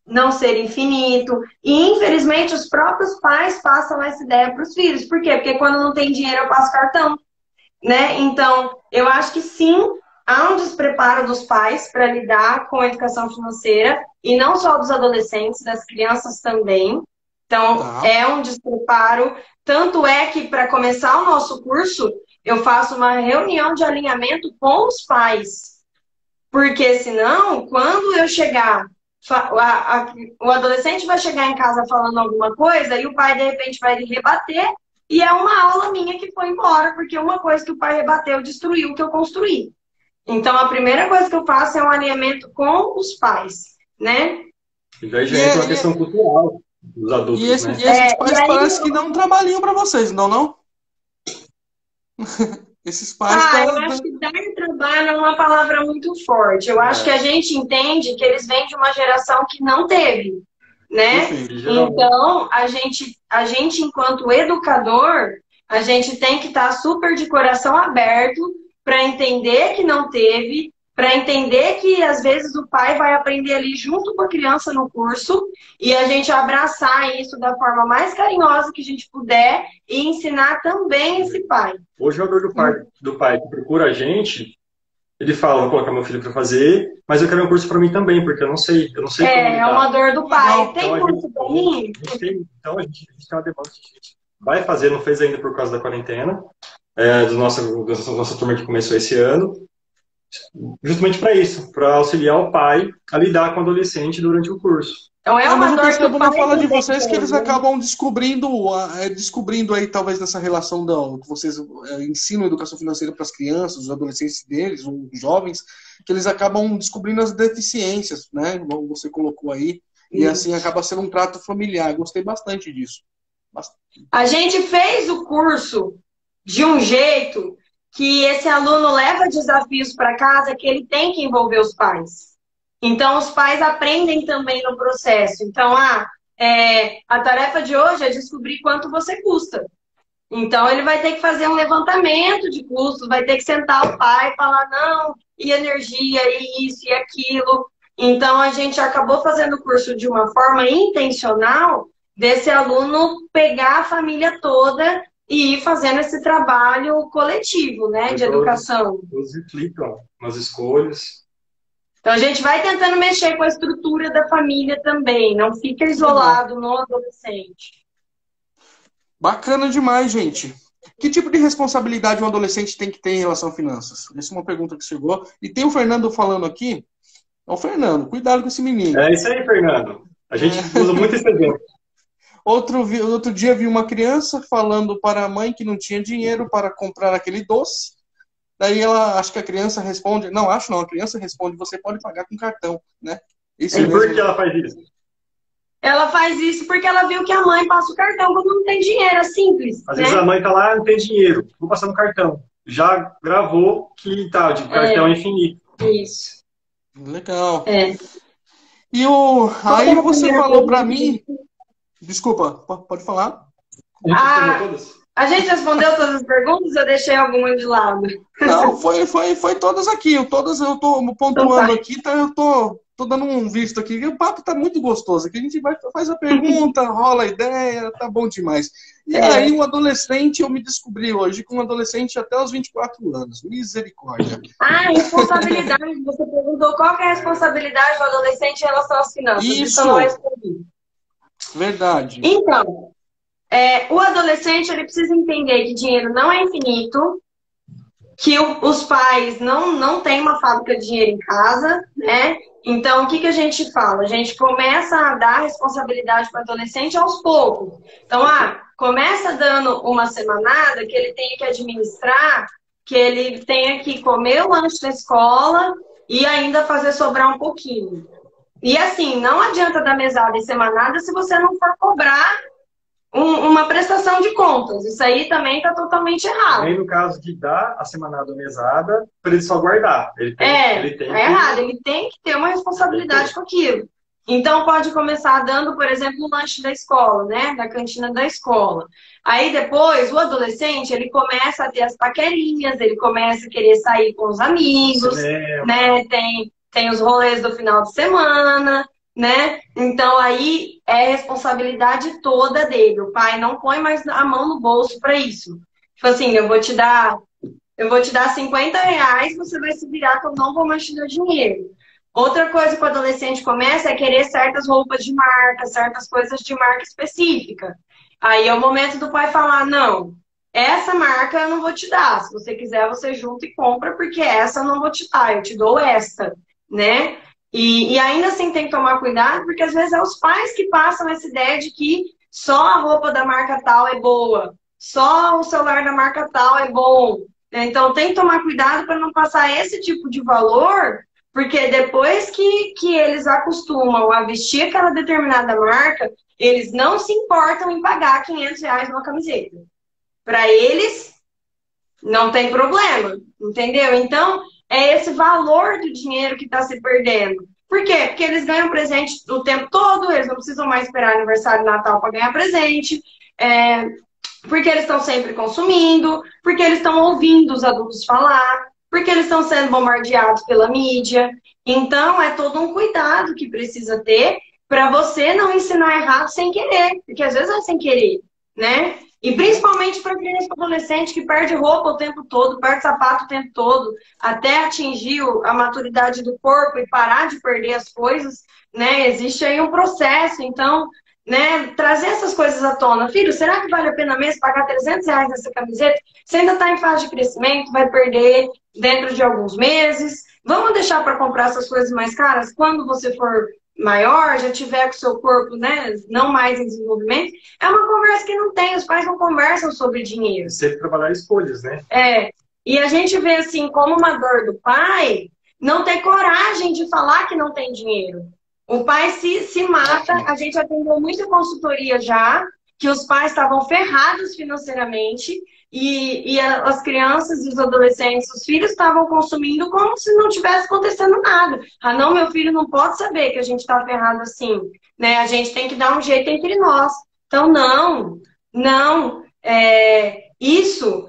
não ser infinito. E, infelizmente, os próprios pais passam essa ideia para os filhos. Por quê? Porque quando não tem dinheiro, eu passo cartão. Né? Então, eu acho que sim, há um despreparo dos pais para lidar com a educação financeira, e não só dos adolescentes, das crianças também. Então, é um despreparo. Tanto é que, para começar o nosso curso, eu faço uma reunião de alinhamento com os pais. Porque, senão, quando eu chegar, o adolescente vai chegar em casa falando alguma coisa e o pai, de repente, vai rebater, e é uma aula minha que foi embora, porque uma coisa que o pai rebateu destruiu o que eu construí. Então, a primeira coisa que eu faço é um alinhamento com os pais, né? E daí já entra uma questão cultural dos adultos, e esses pais parece que dão um trabalhinho para vocês, não? Esses pais... eu acho que dar trabalho é uma palavra muito forte. Eu acho que a gente entende que eles vêm de uma geração que não teve, né? Então, a gente, enquanto educador, a gente tem que estar super de coração aberto para entender que não teve para entender que às vezes o pai vai aprender ali junto com a criança no curso e a gente abraçar isso da forma mais carinhosa que a gente puder e ensinar também esse pai. O jogador do pai que procura a gente, ele fala, vou colocar meu filho para fazer, mas eu quero um curso para mim também, porque eu não sei como é uma dor do pai. Não, tem então, curso para mim? Então a gente tem uma demanda que a gente vai fazer, não fez ainda por causa da quarentena, da nossa turma que começou esse ano, justamente para isso, para auxiliar o pai a lidar com o adolescente durante o curso. Então mas eu percebo na fala de vocês que eles acabam descobrindo aí, talvez, nessa relação que vocês ensinam educação financeira para as crianças, os adolescentes deles, os jovens, que eles acabam descobrindo as deficiências, né? Como você colocou aí, e assim acaba sendo um trato familiar. Gostei bastante disso. A gente fez o curso de um jeito que esse aluno leva desafios para casa que ele tem que envolver os pais. Então, os pais aprendem também no processo. Então, a tarefa de hoje é descobrir quanto você custa. Então, ele vai ter que fazer um levantamento de custos, vai ter que sentar o pai e falar, não, e energia, e isso, e aquilo. Então, a gente acabou fazendo o curso de uma forma intencional desse aluno pegar a família toda e ir fazendo esse trabalho coletivo, né, de educação. Todos implicam nas escolhas. Então, a gente vai tentando mexer com a estrutura da família também, não fica isolado no adolescente. Bacana demais, gente. Que tipo de responsabilidade um adolescente tem que ter em relação a finanças? Essa é uma pergunta que chegou. E tem o Fernando falando aqui. Ó, Fernando, cuidado com esse menino. É isso aí, Fernando. A gente usa muito esse exemplo. Outro dia vi uma criança falando para a mãe que não tinha dinheiro para comprar aquele doce. Daí acho que a criança responde, a criança responde, você pode pagar com cartão, né? Isso e por que ela faz isso? Ela faz isso porque ela viu que a mãe passa o cartão quando não tem dinheiro, é simples. Às vezes a mãe tá lá, não tem dinheiro, vou passar no cartão. Já gravou que tá, de cartão infinito. Isso. Legal. E aí você falou para mim... Desculpa, pode falar? A gente respondeu todas as perguntas, eu deixei alguma de lado. Não, foi todas aqui. Todas eu tô pontuando aqui, eu tô dando um visto aqui. O papo tá muito gostoso. Aqui a gente faz a pergunta, rola a ideia, tá bom demais. E aí, um adolescente, eu me descobri hoje com um adolescente até os 24 anos. Misericórdia. Responsabilidade. Você perguntou qual que é a responsabilidade do adolescente em relação às finanças. Isso eu não respondi. Verdade. Então, o adolescente ele precisa entender que dinheiro não é infinito, que os pais não têm uma fábrica de dinheiro em casa, né? Então, o que a gente fala? A gente começa a dar responsabilidade para o adolescente aos poucos. Então, começa dando uma semanada que ele tem que administrar, que ele tenha que comer o lanche da escola e ainda fazer sobrar um pouquinho. E assim, não adianta dar mesada e semanada se você não for cobrar uma prestação de contas. Isso aí também está totalmente errado. Nem no caso de dar a semanada ou mesada, para ele só guardar. Ele tem errado. Ele tem que ter uma responsabilidade com aquilo. Então, pode começar dando, por exemplo, o lanche da escola, né? Da cantina da escola. Aí, depois, o adolescente, ele começa a ter as paquerinhas, ele começa a querer sair com os amigos, né? Tem os rolês do final de semana, né? Então, aí é responsabilidade toda dele. O pai não põe mais a mão no bolso para isso. Tipo assim, eu vou te dar R$50, você vai se virar que eu não vou mais te dar dinheiro. Outra coisa que o adolescente começa é querer certas roupas de marca, certas coisas de marca específica. Aí é o momento do pai falar, não, essa marca eu não vou te dar. Se você quiser, você junta e compra, porque essa eu não vou te dar, eu te dou essa, né? E ainda assim tem que tomar cuidado, porque às vezes é os pais que passam essa ideia de que só a roupa da marca tal é boa, só o celular da marca tal é bom. Então tem que tomar cuidado para não passar esse tipo de valor, porque depois que eles acostumam a vestir aquela determinada marca, eles não se importam em pagar R$500 numa camiseta. Para eles, não tem problema, entendeu? Então, é esse valor do dinheiro que está se perdendo. Por quê? Porque eles ganham presente o tempo todo, eles não precisam mais esperar aniversário e Natal para ganhar presente, porque eles estão sempre consumindo, porque eles estão ouvindo os adultos falar. porque eles estão sendo bombardeados pela mídia. Então, é todo um cuidado que precisa ter para você não ensinar errado sem querer, porque às vezes é sem querer, né? E principalmente para criança e adolescente que perde roupa o tempo todo, perde sapato o tempo todo, até atingir a maturidade do corpo e parar de perder as coisas, né? Existe aí um processo, então, né? Trazer essas coisas à tona. Filho, será que vale a pena mesmo pagar R$ 300 nessa camiseta? Você ainda está em fase de crescimento, vai perder dentro de alguns meses. Vamos deixar para comprar essas coisas mais caras quando você for maior, já tiver com o seu corpo, né, não mais em desenvolvimento. É uma conversa que não tem, os pais não conversam sobre dinheiro. Sempre trabalhar escolhas, né? E a gente vê assim, como uma dor do pai, não ter coragem de falar que não tem dinheiro. O pai se mata, a gente atendeu muita consultoria já, que os pais estavam ferrados financeiramente, e as crianças e os adolescentes, os filhos estavam consumindo como se não tivesse acontecendo nada. Ah, não, meu filho não pode saber que a gente está ferrado assim, né? A gente tem que dar um jeito entre nós. Então, não. Isso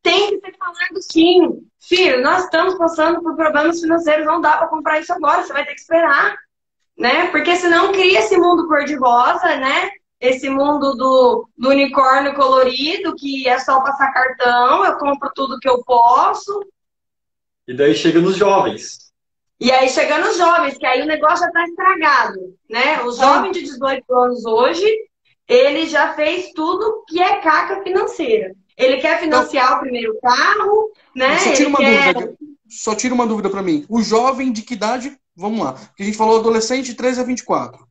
tem que ser falado sim. Filho, nós estamos passando por problemas financeiros, não dá para comprar isso agora, você vai ter que esperar, né? Porque senão cria esse mundo cor-de-rosa, né? Esse mundo do unicórnio colorido, que é só passar cartão, eu compro tudo que eu posso. E daí chega nos jovens. E aí chega nos jovens, que aí o negócio já está estragado, né? O jovem de 18 anos hoje, ele já fez tudo que é caca financeira. Ele quer financiar o primeiro carro, né? Só tira uma dúvida para mim. O jovem de que idade? Vamos lá. Porque a gente falou adolescente de 13 a 24.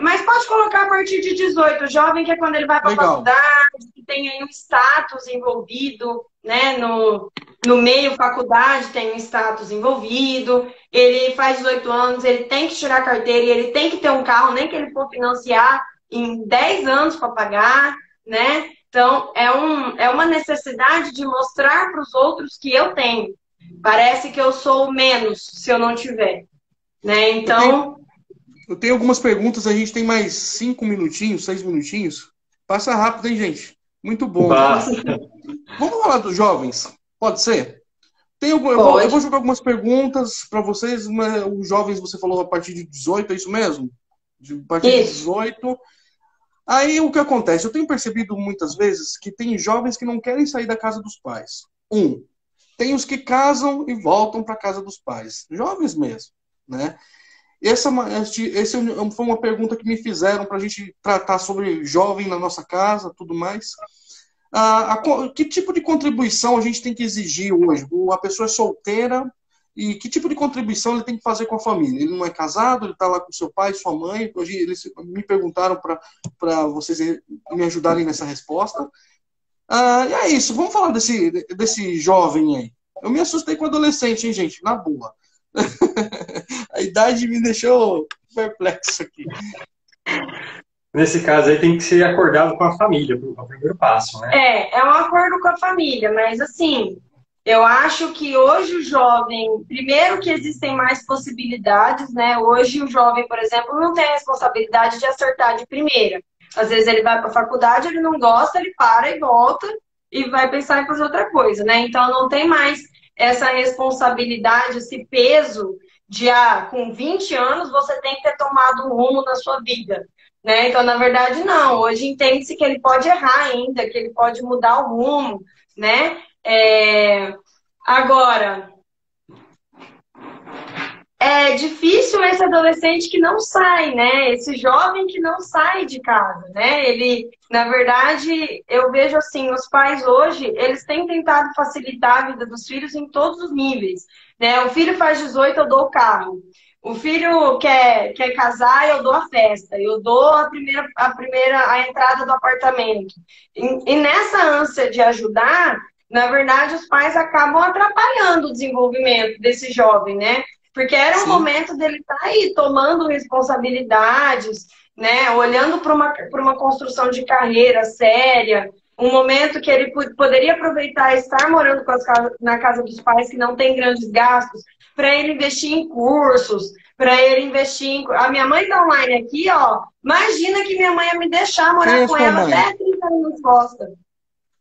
Mas pode colocar a partir de 18. O jovem que é quando ele vai para a faculdade, que tem aí um status envolvido, né? No meio faculdade tem um status envolvido. Ele faz 18 anos, ele tem que tirar a carteira e ele tem que ter um carro, nem que ele for financiar em 10 anos para pagar, né? Então, é uma necessidade de mostrar para os outros que eu tenho. Parece que eu sou menos se eu não tiver, né? Então... Eu tenho algumas perguntas, a gente tem mais 5 minutinhos, 6 minutinhos. Passa rápido, hein, gente? Muito bom. Vamos falar dos jovens? Pode ser? Eu vou jogar algumas perguntas para vocês. Os jovens, você falou a partir de 18, é isso mesmo? A partir de 18. Aí o que acontece? Eu tenho percebido muitas vezes que tem jovens que não querem sair da casa dos pais. Tem os que casam e voltam para a casa dos pais. Jovens mesmo, né? Essa foi uma pergunta que me fizeram para a gente tratar sobre jovem na nossa casa, tudo mais. Que tipo de contribuição a gente tem que exigir hoje? A pessoa é solteira e que tipo de contribuição ele tem que fazer com a família? Ele não é casado, ele está lá com seu pai, sua mãe. Hoje eles me perguntaram para vocês me ajudarem nessa resposta. E é isso, vamos falar desse jovem aí. Eu me assustei com adolescente, hein, gente? Na boa. A idade me deixou perplexo aqui. Nesse caso aí tem que ser acordado com a família, o primeiro passo, né? É um acordo com a família, mas assim, eu acho que hoje o jovem, primeiro que existem mais possibilidades, né? Hoje o jovem, por exemplo, não tem a responsabilidade de acertar de primeira. Às vezes ele vai para a faculdade, ele não gosta, ele para e volta e vai pensar em fazer outra coisa, né? Então não tem mais essa responsabilidade, esse peso de, com 20 anos você tem que ter tomado um rumo na sua vida, né? Então, na verdade, não. Hoje entende-se que ele pode errar ainda, que ele pode mudar o rumo, né? Agora, é difícil esse adolescente que não sai, né? Esse jovem que não sai de casa, né? Ele, na verdade, eu vejo assim, os pais hoje, eles têm tentado facilitar a vida dos filhos em todos os níveis, né? O filho faz 18, eu dou o carro. O filho quer casar, eu dou a festa. Eu dou a entrada do apartamento. E nessa ânsia de ajudar, na verdade, os pais acabam atrapalhando o desenvolvimento desse jovem, né? Porque era um momento dele estar aí tomando responsabilidades, né? Olhando para uma construção de carreira séria, um momento que ele poderia aproveitar e estar morando na casa dos pais que não tem grandes gastos, para ele investir em cursos, para ele investir em... A minha mãe está online aqui, ó. Imagina que minha mãe ia me deixar morar com ela até 30 anos costa.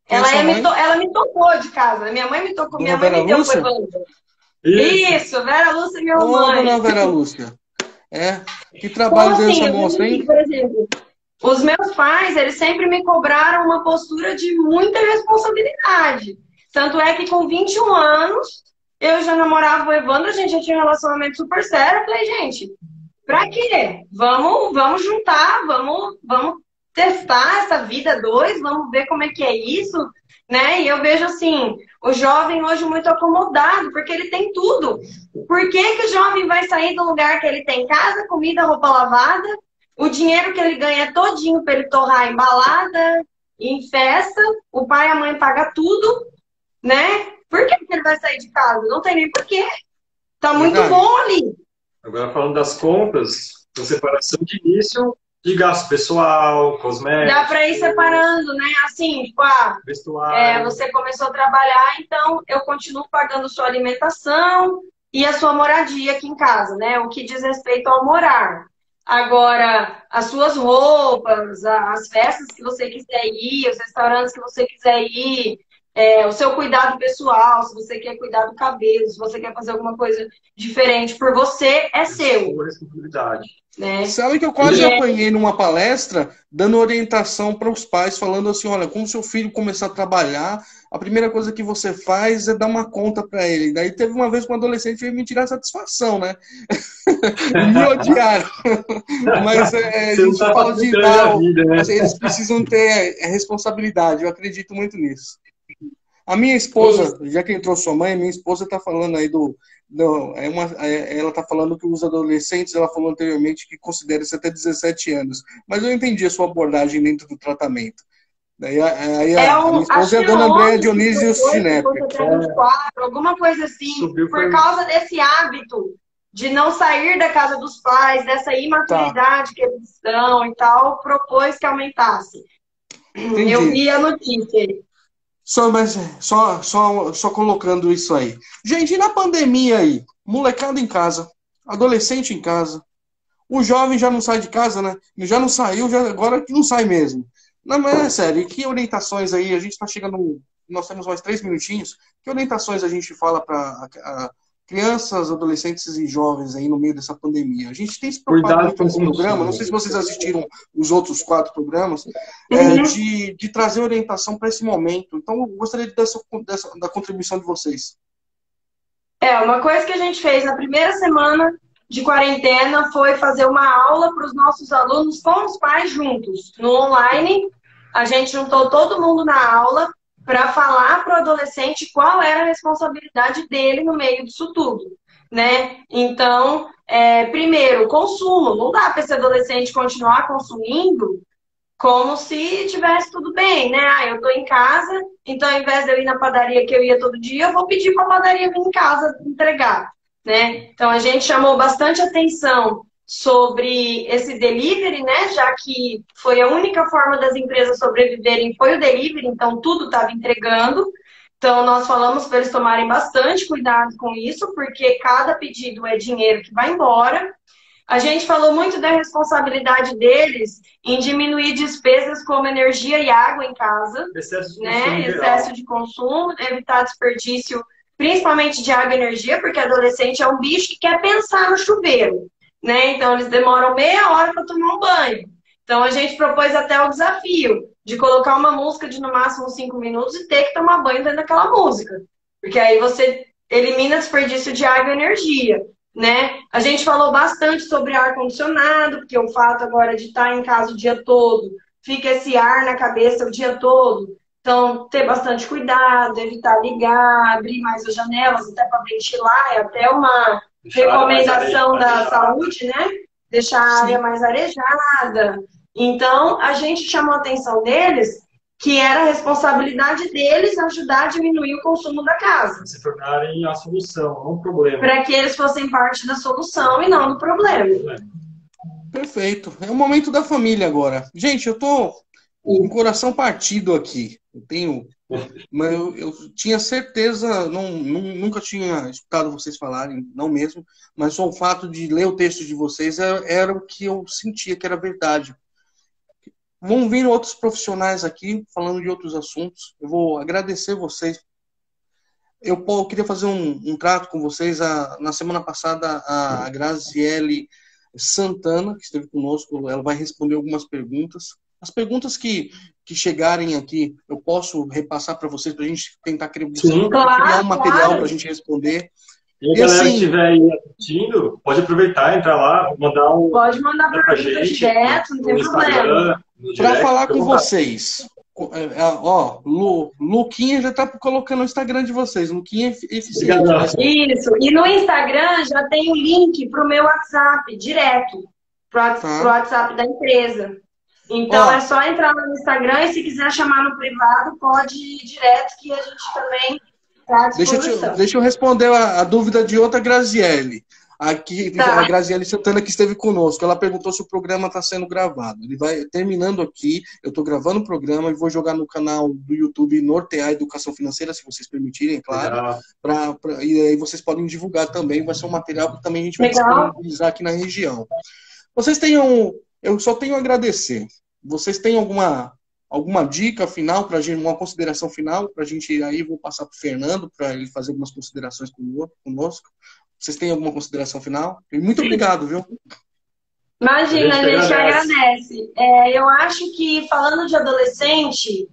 Ela me tocou de casa. Minha mãe me tocou, minha mãe me deu pro Evandro. Isso, Vera Lúcia, minha mãe. Dona Vera Lúcia. Que trabalho deu essa moça, hein? Por exemplo, os meus pais, eles sempre me cobraram uma postura de muita responsabilidade. Tanto é que com 21 anos, eu já namorava o Evandro, a gente já tinha um relacionamento super sério. Eu falei, gente, pra quê? Vamos juntar, vamos testar essa vida dois, vamos ver como é que é isso, né? E eu vejo assim, o jovem hoje muito acomodado, porque ele tem tudo. Por que que o jovem vai sair do lugar que ele tem casa, comida, roupa lavada, o dinheiro que ele ganha é todinho para ele torrar em balada, em festa, o pai e a mãe pagam tudo, né? Por que que ele vai sair de casa? Não tem nem porquê. Tá muito bom ali. Agora falando das compras, a separação de início de gasto pessoal, cosméticos. Dá para ir separando, né? Assim, tipo, você começou a trabalhar, então eu continuo pagando sua alimentação e a sua moradia aqui em casa, né? O que diz respeito ao morar. Agora, as suas roupas, as festas que você quiser ir, os restaurantes que você quiser ir, o seu cuidado pessoal, se você quer cuidar do cabelo, se você quer fazer alguma coisa diferente por você, é seu. Sua responsabilidade. Né? Sabe que eu quase apanhei numa palestra dando orientação para os pais, falando assim, olha, quando seu filho começar a trabalhar, a primeira coisa que você faz é dar uma conta para ele. Daí teve uma vez que um adolescente veio me tirar satisfação, né? Me odiaram. Mas a gente fala de dar, né? Eles precisam ter responsabilidade, eu acredito muito nisso. A minha esposa, já que entrou sua mãe, minha esposa está falando aí ela está falando que os adolescentes, ela falou anteriormente que considera isso até 17 anos. Mas eu entendi a sua abordagem dentro do tratamento. Daí a minha esposa é a dona Andréa Dionísio Schinep. Alguma coisa assim, por causa desse hábito de não sair da casa dos pais, dessa imaturidade que eles estão e tal, propôs que aumentasse. Entendi. Eu vi a notícia aí. Só colocando isso aí. Gente, e na pandemia aí? Molecada em casa, adolescente em casa, o jovem já não sai de casa, né? Já não saiu, agora que não sai mesmo. Não, mas é sério, e que orientações aí? A gente está chegando, nós temos mais 3 minutinhos. Que orientações a gente fala para crianças, adolescentes e jovens aí no meio dessa pandemia? A gente tem se preocupado muito com o programa, não sei se vocês assistiram os outros 4 programas, de trazer orientação para esse momento. Então, eu gostaria da contribuição de vocês. Uma coisa que a gente fez na primeira semana de quarentena foi fazer uma aula para os nossos alunos com os pais juntos, no online. A gente juntou todo mundo na aula para falar para o adolescente qual era a responsabilidade dele no meio disso tudo, né? Então, primeiro, consumo. Não dá para esse adolescente continuar consumindo como se tivesse tudo bem, né? Eu tô em casa, então ao invés de eu ir na padaria que eu ia todo dia, eu vou pedir para a padaria vir em casa entregar, né? Então a gente chamou bastante atenção sobre esse delivery, né? Já que foi a única forma das empresas sobreviverem foi o delivery, então tudo estava entregando. Então nós falamos para eles tomarem bastante cuidado com isso, porque cada pedido é dinheiro que vai embora. A gente falou muito da responsabilidade deles em diminuir despesas como energia e água em casa, excesso de consumo, evitar desperdício, principalmente de água e energia, porque adolescente é um bicho que quer pensar no chuveiro, né? Então eles demoram meia hora para tomar um banho. Então a gente propôs até o desafio de colocar uma música de no máximo 5 minutos e ter que tomar banho dentro daquela música, porque aí você elimina desperdício de água e energia. Né? A gente falou bastante sobre ar-condicionado, porque o fato agora de estar em casa o dia todo, fica esse ar na cabeça o dia todo. Então, ter bastante cuidado, evitar ligar, abrir mais as janelas, até para ventilar, é até uma recomendação da saúde, né? Deixar a área mais arejada. Então, a gente chamou a atenção deles que era a responsabilidade deles ajudar a diminuir o consumo da casa. Se tornarem a solução, não o problema. Para que eles fossem parte da solução e não do problema. Perfeito. É o momento da família agora. Gente, eu tô com o coração partido aqui. Mas eu tinha certeza, nunca tinha escutado vocês falarem, não mesmo, mas só o fato de ler o texto de vocês era o que eu sentia que era verdade. vão vir outros profissionais aqui falando de outros assuntos. Eu vou agradecer vocês. Eu queria fazer um trato com vocês. Na semana passada, a Graziele Santana, que esteve conosco, ela vai responder algumas perguntas. As perguntas que chegarem aqui, eu posso repassar para vocês, para a gente tentar criar um material para a gente responder. E a galera que estiver aí assistindo, pode aproveitar, entrar lá, mandar um... Pode mandar perguntas direto, não tem problema. Para falar com vocês, Luquinha já está colocando o Instagram de vocês, Luquinha é eficiente. Isso, e no Instagram já tem o link para o meu WhatsApp, direto, para o WhatsApp da empresa. Então é só entrar lá no Instagram e se quiser chamar no privado, pode ir direto, que a gente também está à disposição. Deixa eu responder a dúvida de outra Graziele. Aqui, a Graziele Santana, que esteve conosco, ela perguntou se o programa está sendo gravado. Ele vai terminando aqui, eu estou gravando o programa e vou jogar no canal do YouTube Nortear Educação Financeira, se vocês permitirem, é claro. E aí vocês podem divulgar também, vai ser um material que também a gente vai disponibilizar aqui na região. Eu só tenho a agradecer. Vocês têm alguma dica final para a gente, uma consideração final para a gente ir aí? Vou passar para o Fernando para ele fazer algumas considerações conosco. Vocês têm alguma consideração final? Muito obrigado, viu? Imagina, a gente agradece. Eu acho que, falando de adolescente,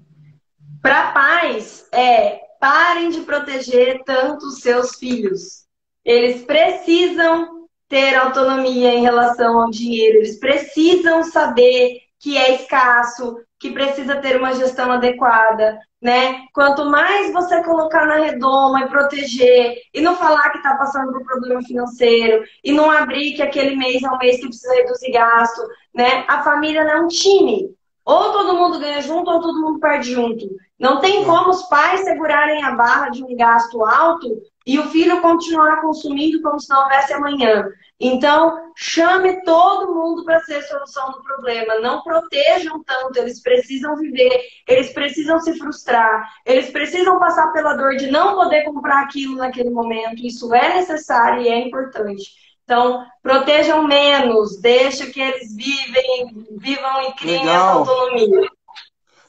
para pais, parem de proteger tanto os seus filhos. Eles precisam ter autonomia em relação ao dinheiro. Eles precisam saber que é escasso, que precisa ter uma gestão adequada, né? Quanto mais você colocar na redoma e proteger, e não falar que está passando por problema financeiro, e não abrir que aquele mês é um mês que precisa reduzir gasto, né? A família não é um time. Ou todo mundo ganha junto, ou todo mundo perde junto. Não tem como os pais segurarem a barra de um gasto alto e o filho continuar consumindo como se não houvesse amanhã. Então, chame todo mundo para ser a solução do problema. Não protejam tanto, eles precisam viver, eles precisam se frustrar, eles precisam passar pela dor de não poder comprar aquilo naquele momento. Isso é necessário e é importante. Então, protejam menos, deixa que eles vivam e criem essa autonomia.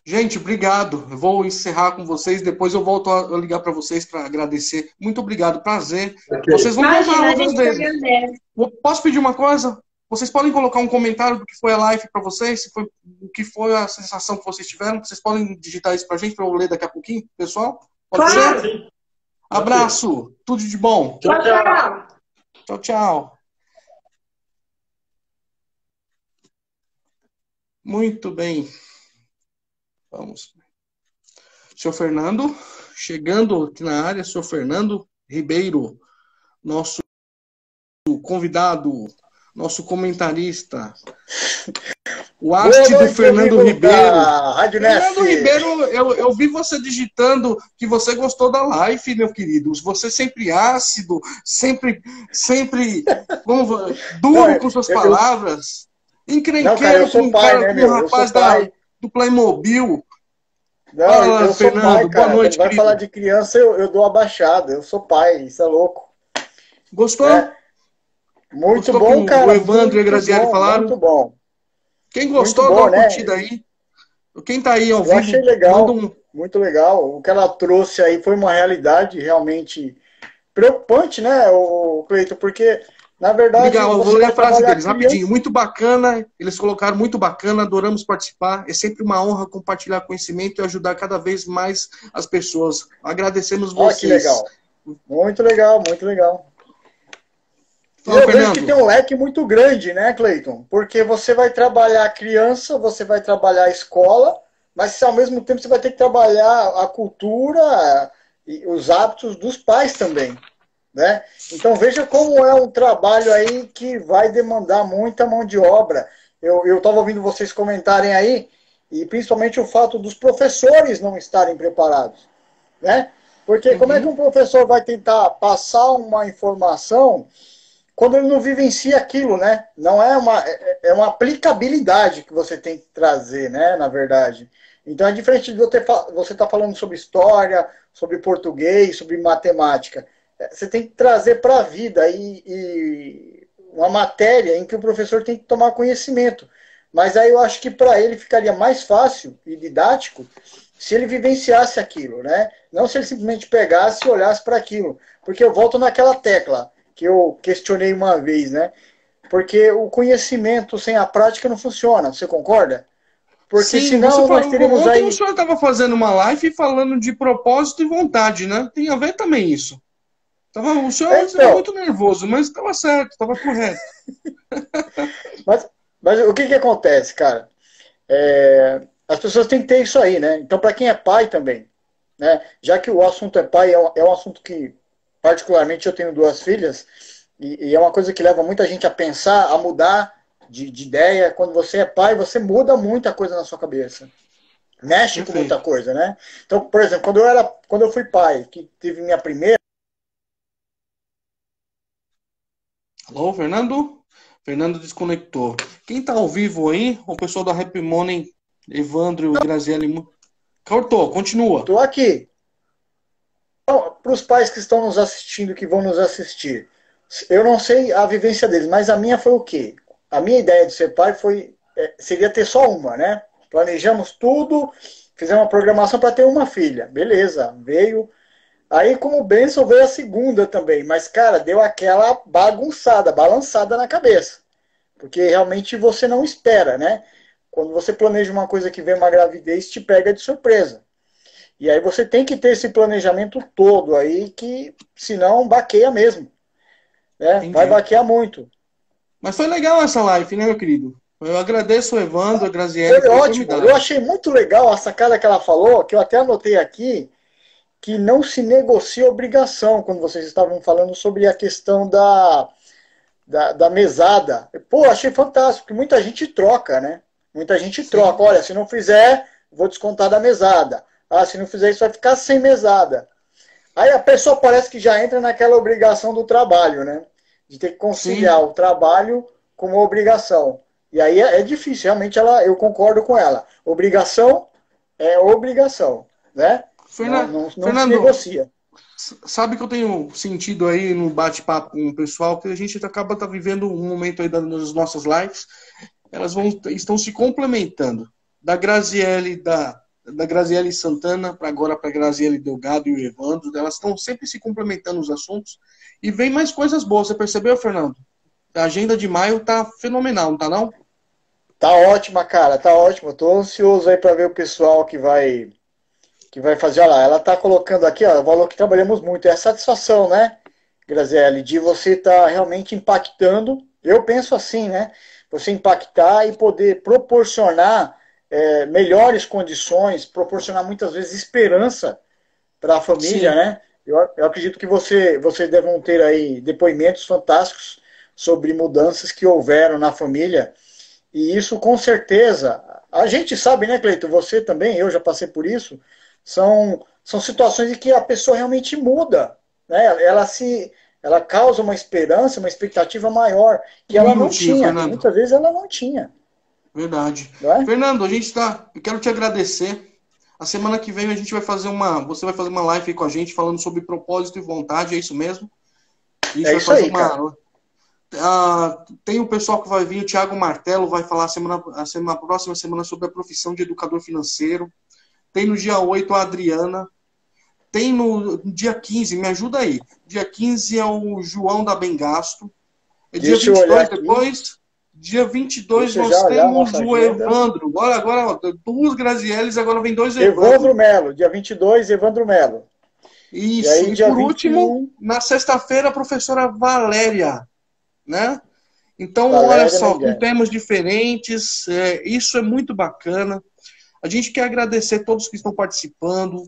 Gente, obrigado. Eu vou encerrar com vocês, depois eu volto a ligar para vocês para agradecer. Muito obrigado, prazer. Vocês vão voltar outras vezes. Posso pedir uma coisa? Vocês podem colocar um comentário do que foi a live para vocês, o que foi a sensação que vocês tiveram. Vocês podem digitar isso para a gente, para eu ler daqui a pouquinho, pessoal? Pode ser? Abraço, tudo de bom. Tchau, tchau. Tchau, tchau. Muito bem. Vamos. Senhor Fernando, chegando aqui na área, senhor Fernando Ribeiro, nosso convidado, nosso comentarista. O haste do Fernando Ribeiro. Fernando Ribeiro, eu vi você digitando que você gostou da live, meu querido. Você sempre ácido, sempre duro com suas palavras. Encrenqueiro com o rapaz do Playmobil. Não, fala, eu sou Fernando, pai, cara. boa noite, vai querido. falar de criança, eu dou a baixada. Eu sou pai, isso é louco. Gostou? Muito Gostou bom, que cara. O Evandro e a Graziele falaram? Muito bom. Quem gostou, dá uma curtida aí. Quem tá aí ao vivo? Eu achei legal, muito legal. O que ela trouxe aí foi uma realidade realmente preocupante, né, o Cleiton? Porque, na verdade... Legal, eu vou ler a frase deles, rapidinho. Muito bacana, eles colocaram muito bacana, adoramos participar. É sempre uma honra compartilhar conhecimento e ajudar cada vez mais as pessoas. Agradecemos vocês. Que legal. Muito legal, muito legal. Fala, eu Fernando. vejo que tem um leque muito grande, né, Cleiton? Porque você vai trabalhar a criança, você vai trabalhar a escola, mas ao mesmo tempo você vai ter que trabalhar a cultura e os hábitos dos pais também, né? Então veja como é um trabalho aí que vai demandar muita mão de obra. Eu estava ouvindo vocês comentarem aí, e principalmente o fato dos professores não estarem preparados, né? Porque como é que um professor vai tentar passar uma informação quando ele não vivencia aquilo, né? Não é uma aplicabilidade que você tem que trazer, né? Na verdade. Então é diferente de você estar falando sobre história, sobre português, sobre matemática. Você tem que trazer para a vida e uma matéria em que o professor tem que tomar conhecimento. Mas aí eu acho que para ele ficaria mais fácil e didático se ele vivenciasse aquilo, né? Não se ele simplesmente pegasse e olhasse para aquilo. Porque eu volto naquela tecla que eu questionei uma vez, né? Porque o conhecimento sem a prática não funciona, você concorda? Porque Sim, você senão nós falou, teríamos ontem o aí... senhor estava fazendo uma live falando de propósito e vontade, né? Tem a ver também isso. O senhor estava Então, muito nervoso, mas estava certo, estava correto. mas o que acontece, cara? As pessoas têm que ter isso aí, né? Então, para quem é pai também, né? Já que o assunto é pai, é um assunto que, particularmente, eu tenho duas filhas, e é uma coisa que leva muita gente a pensar, a mudar de ideia. Quando você é pai, você muda muita coisa na sua cabeça. Mexe com muita Perfeito. coisa, né? Então, por exemplo, quando eu fui pai, que tive minha primeira... Alô, Fernando? Fernando desconectou. Quem está ao vivo aí? O pessoal da Happy Money, Evandro e Graziele. Cortou, continua. Estou aqui. Então, para os pais que estão nos assistindo, que vão nos assistir, eu não sei a vivência deles, mas a minha foi o quê? A minha ideia de ser pai seria ter só uma, né? Planejamos tudo, fizemos uma programação para ter uma filha. Beleza, veio. Aí, como bênção, veio a segunda também. Mas, cara, deu aquela bagunçada, balançada na cabeça. Porque realmente você não espera, né? Quando você planeja uma coisa que vem uma gravidez, te pega de surpresa. E aí você tem que ter esse planejamento todo aí, que senão baqueia mesmo. Né? Vai Entendi. baquear muito. Mas foi legal essa live, né, meu querido? Eu agradeço o Evandro, a Graziele, Foi foi ótimo. formidável. Eu achei muito legal a sacada que ela falou, que eu até anotei aqui, que não se negocia obrigação, quando vocês estavam falando sobre a questão da mesada. Pô, achei fantástico, porque muita gente troca, né? Muita gente Sim, troca. Olha, se não fizer, vou descontar da mesada. Ah, se não fizer isso, vai ficar sem mesada. Aí a pessoa parece que já entra naquela obrigação do trabalho, né? De ter que conciliar sim. o trabalho com uma obrigação. E aí é difícil, realmente eu concordo com ela. Obrigação é obrigação, né? Não se Fernando, negocia. sabe que eu tenho sentido aí no bate-papo com o pessoal que a gente acaba vivendo um momento aí das nossas lives, estão se complementando. Da Graziele, da Graziele Santana para agora para a Graziele Delgado e o Evandro, elas estão sempre se complementando os assuntos e vem mais coisas boas. Você percebeu, Fernando? A agenda de maio tá fenomenal, não tá não? Tá ótima, cara, tá ótimo. Eu tô ansioso aí para ver o pessoal que vai fazer. Olha lá, ela tá colocando aqui, ó, o valor que trabalhamos muito. É a satisfação, né, Graziele, de você estar realmente impactando. Eu penso assim, né? Você impactar e poder proporcionar melhores condições, proporcionar muitas vezes esperança para a família, Sim. né? Eu acredito que vocês devam ter aí depoimentos fantásticos sobre mudanças que houveram na família. E isso, com certeza, a gente sabe, né, Cleito? Você também, eu já passei por isso. São situações em que a pessoa realmente muda, né? Ela causa uma esperança, uma expectativa maior que Um ela não minutinho, tinha. E Fernando. muitas vezes ela não tinha, Verdade. não é? Fernando, eu quero te agradecer. A semana que vem a gente vai fazer você vai fazer uma live aí com a gente falando sobre propósito e vontade, é isso mesmo? A gente É vai isso fazer aí, cara. tem o pessoal que vai vir, o Thiago Martelo vai falar a próxima semana sobre a profissão de educador financeiro. Tem no dia 8 a Adriana. Tem no dia 15, me ajuda aí. Dia 15 é o João da Bengasto. É dia Deixa eu olhar 22 aqui. depois. Dia 22 Deixa eu nós já olhar a temos nossa o agenda. Evandro. Agora ó, duas Grazieles, agora vem dois Evandro Evandro. Melo, dia 22, Evandro Melo. E Isso. aí, E dia por vinte e último, um, na sexta-feira, a professora Valéria, né? Então, olha Valéria só, com Miguel. temas diferentes, isso é muito bacana. A gente quer agradecer a todos que estão participando.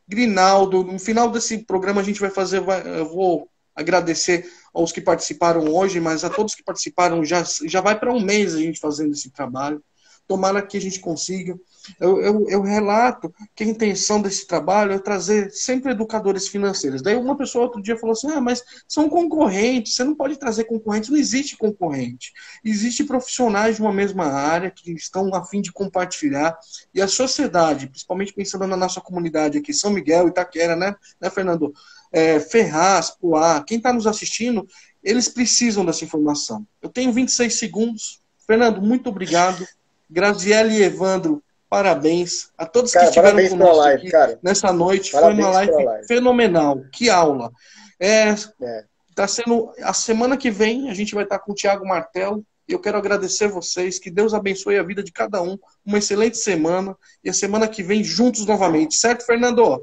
Grinaldo, no final desse programa a gente eu vou agradecer aos que participaram hoje, mas a todos que participaram já vai para um mês a gente fazendo esse trabalho. Tomara que a gente consiga. Eu relato que a intenção desse trabalho é trazer sempre educadores financeiros. Daí uma pessoa outro dia falou assim, mas são concorrentes, você não pode trazer concorrentes. Não existe concorrente. Existem profissionais de uma mesma área que estão a fim de compartilhar. E a sociedade, principalmente pensando na nossa comunidade aqui, São Miguel, Itaquera, né Fernando? Ferraz, Poá, quem está nos assistindo, eles precisam dessa informação. Eu tenho 26 segundos. Fernando, muito obrigado. Graziele e Evandro, parabéns. A todos que Cara, estiveram parabéns pela conosco live, aqui cara. nessa noite. Parabéns Foi uma pela live live. fenomenal. Que aula. É. Tá sendo. A semana que vem a gente vai estar com o Thiago Martelo. E eu quero agradecer vocês. Que Deus abençoe a vida de cada um. Uma excelente semana. E a semana que vem juntos novamente. Certo, Fernando?